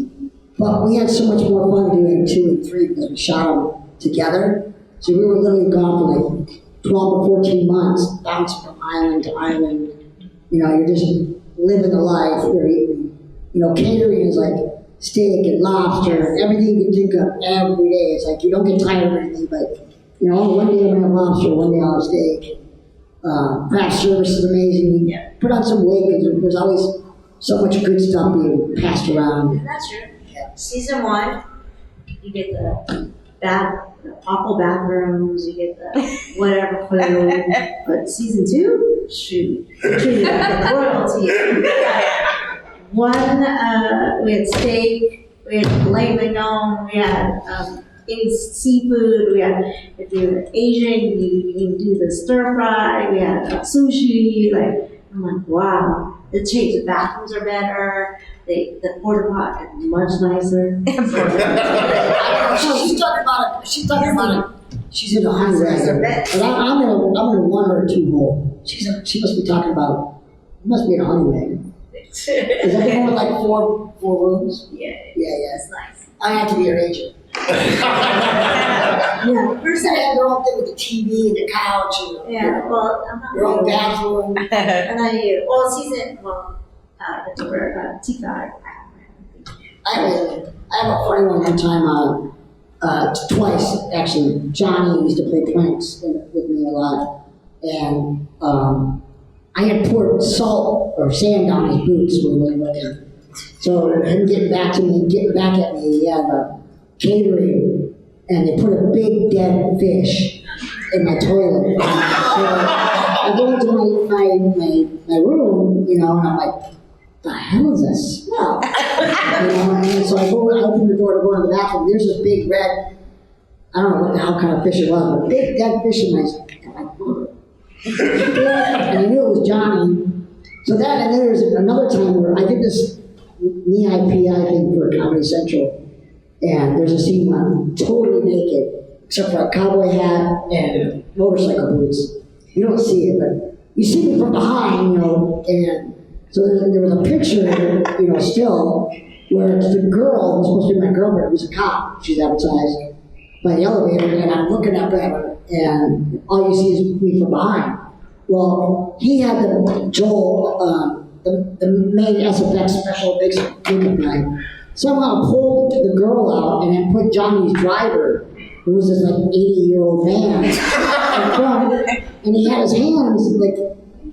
but we had so much more fun doing 2 and 3 because we shot them together. So we were literally gone for like 12 to 14 months, bouncing from island to island. You know, you're just living the life. You're eating, you know, catering is like steak and lobster, everything you can think of every day. It's like you don't get tired of anything, but you know, one day I'm gonna have lobster, one day I'll have steak. Craft service is amazing. You put on some weight because there's always so much good stuff being passed around. That's true. Yeah. Season 1, you get the awful bathrooms, you get the whatever food. But season 2, shoot, treated like royalty. We had steak, we had filet mignon, we had any seafood, we had, if you're Asian, you can do the stir fry, we had sushi, like, I'm like, wow. The bathrooms are better, the porta pot is much nicer. She's talking about it. She's in a honey rag. But I'm in a 1 or 2 hole. She must be talking about, it must be in a honey rag. Is that the one with like four rooms? Yeah. That's nice. I have to be your agent. Yeah, first I had their own thing with the TV and the couch and well, I'm not your own bathroom. And Tika. I have a funny one time, twice actually. Johnny used to play pranks with me a lot, and I had poured salt or sand on his boots when we went there. So him getting back at me, he had a catering, and they put a big dead fish in my toilet. So I go into my room, you know, and I'm like, the hell is that smell? You know, and so I open the door to go to the bathroom. There's this big red, I don't know what the hell kind of fish it was, but big dead fish in my and I knew it was Johnny. So that, and then there's another time where I did this knee-high PI thing for Comedy Central, and there's a scene where I'm totally naked, except for a cowboy hat and motorcycle boots. You don't see it, but you see me from behind, you know, and so there was a picture, you know, still, where it's the girl, who's supposed to be my girlfriend, who's a cop, she's advertised, by the elevator, and I'm looking up at her, and all you see is me from behind. Well, he had the main SFX special makeup guy, somehow pulled the girl out and then put Johnny's driver, who was this like 80-year-old man, in front, and he had his hands like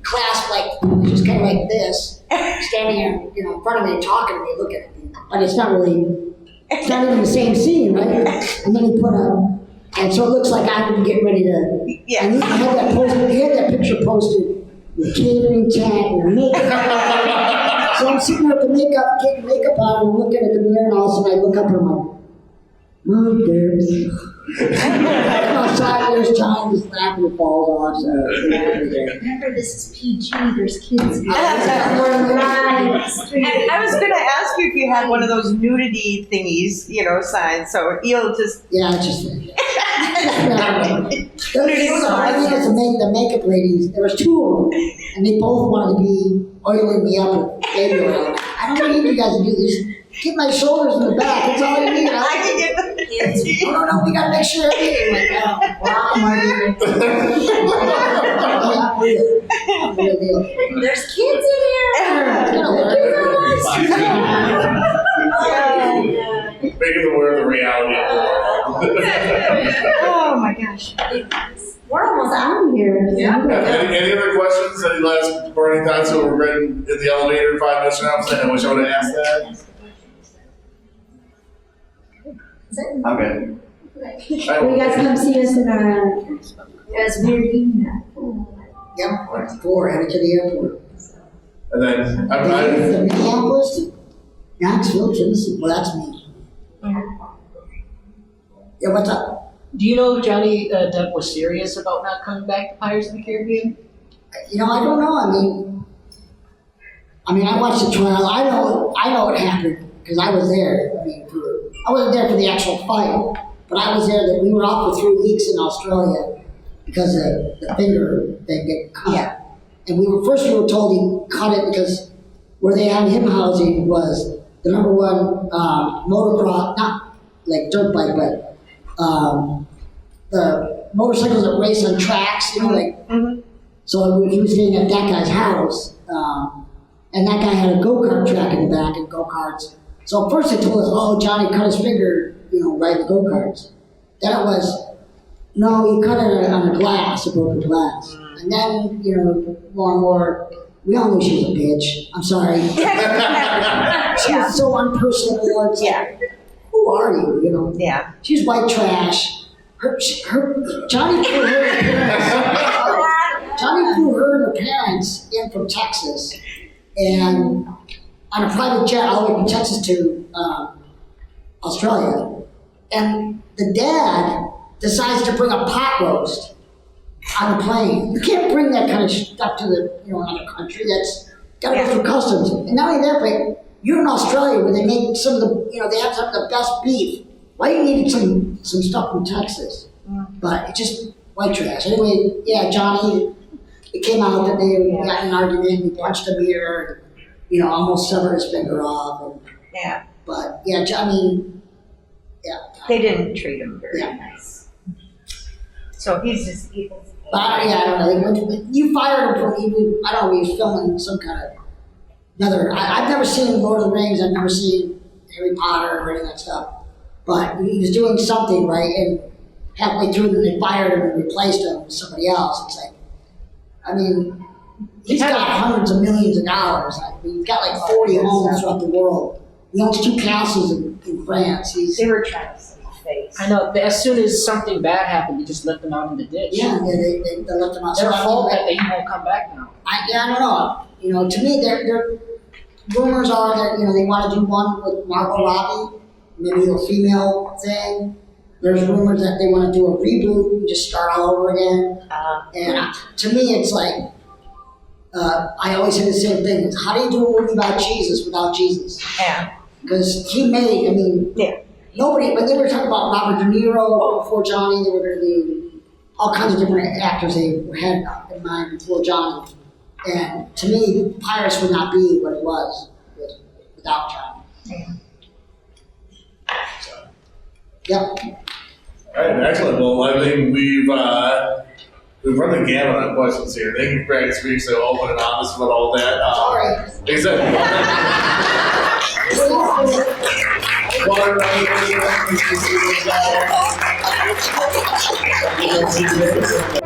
clasped like, you know, just kind of like this, standing here, you know, in front of me, talking to me, looking at me, but it's not even the same scene, right? And then he put and so it looks like I'm getting ready to, Yeah. and he had that picture posted, the catering tent and the makeup. So I'm sitting there with the makeup, getting makeup on, and looking at the mirror, and all of a sudden I look up and I'm like, Mom, there's. Outside, there's John just laughing and falls off. So, Remember, this is PG. There's kids. I was going to ask you if you had one of those nudity thingies, you know, signs. So you'll just. Yeah, it's just. I think it's the makeup ladies. There was two of them, and they both wanted to be oiling me up with baby oil. I don't need you guys to do this. Get my shoulders in the back. That's all I need. I can get the kids. No, we gotta make sure everything. Like, wow, Marty. I'm real deal. There's kids in here. Making them aware of the reality of the world. Oh my gosh. We're almost out of here. Yeah. Any other questions? Any last burning thoughts? So we're right in the elevator 5 minutes from now. I wish I would have asked that. I'm good. Will you guys come see us in our as we're eating that? Yep, 4 headed to the airport. And then From Minneapolis to Knoxville, Tennessee. Well, that's me. Yeah, what's up? Do you know if Johnny Depp was serious about not coming back to Pirates of the Caribbean? You know, I don't know. I mean, I watched the trial. I know what happened because I was there. I wasn't there for the actual fight, but I was there. That we were off for 3 weeks in Australia because the finger thing get cut. Yeah. And we were told he cut it because where they had him housing was the #1 motocross, not like dirt bike, but the motorcycles that race on tracks, you know, like. Mm-hmm. So he was staying at that guy's house, and that guy had a go-kart track in the back and go-karts. So first they told us, oh, Johnny cut his finger, you know, riding the go-karts. Then it was, no, he cut it on a glass, a broken glass. And then, you know, more and more, we all knew she was a bitch. I'm sorry. She was so unpersonable. It's like, who are you, you know? Yeah. She's white trash. Johnny flew her and her parents. Johnny flew her and her parents in from Texas, and on a private jet all the way from Texas to Australia. And the dad decides to bring a pot roast on the plane. You can't bring that kind of stuff to another country. That's got to go through customs. And not only that, but you're in Australia where they make some of the, they have some of the best beef. Why do you need some stuff from Texas? But it's just white trash. Anyway, yeah, Johnny, it came out that they got in an argument. He punched a mirror, almost severed his finger off. And, but yeah, Johnny, they didn't treat him very Yeah. nice. So he's just evil. But I don't know. When you fired him from, I don't know, he was filming some kind of I've never seen Lord of the Rings. I've never seen Harry Potter or any of that stuff. But he was doing something, right? And halfway through, they fired him and replaced him with somebody else. It's like, I mean, he's got hundreds of millions of dollars. He's got like 40 homes throughout the world. He owns 2 castles in France. They were trying to say. face. I know, as soon as something bad happened, they just let them out in the ditch. Yeah, they left them out. Their So I mean, fault that they won't come back now. I don't know. You know, to me, they're rumors are that they want to do one with Margot Robbie, maybe a female thing. There's rumors that they want to do a reboot and just start all over again. And to me, it's like I always say the same thing. It's, how do you do a movie about Jesus without Jesus? Yeah. Because he made. I mean, nobody. When they were talking about Robert De Niro before Johnny, they were going to do all kinds of different actors they had in mind before Johnny. And to me, Pirates would not be what it was without Johnny. So, yep. All right, excellent. Well, I think we've run the gamut on questions here. Thank you for being so open and honest about all that. Sorry. Like I said,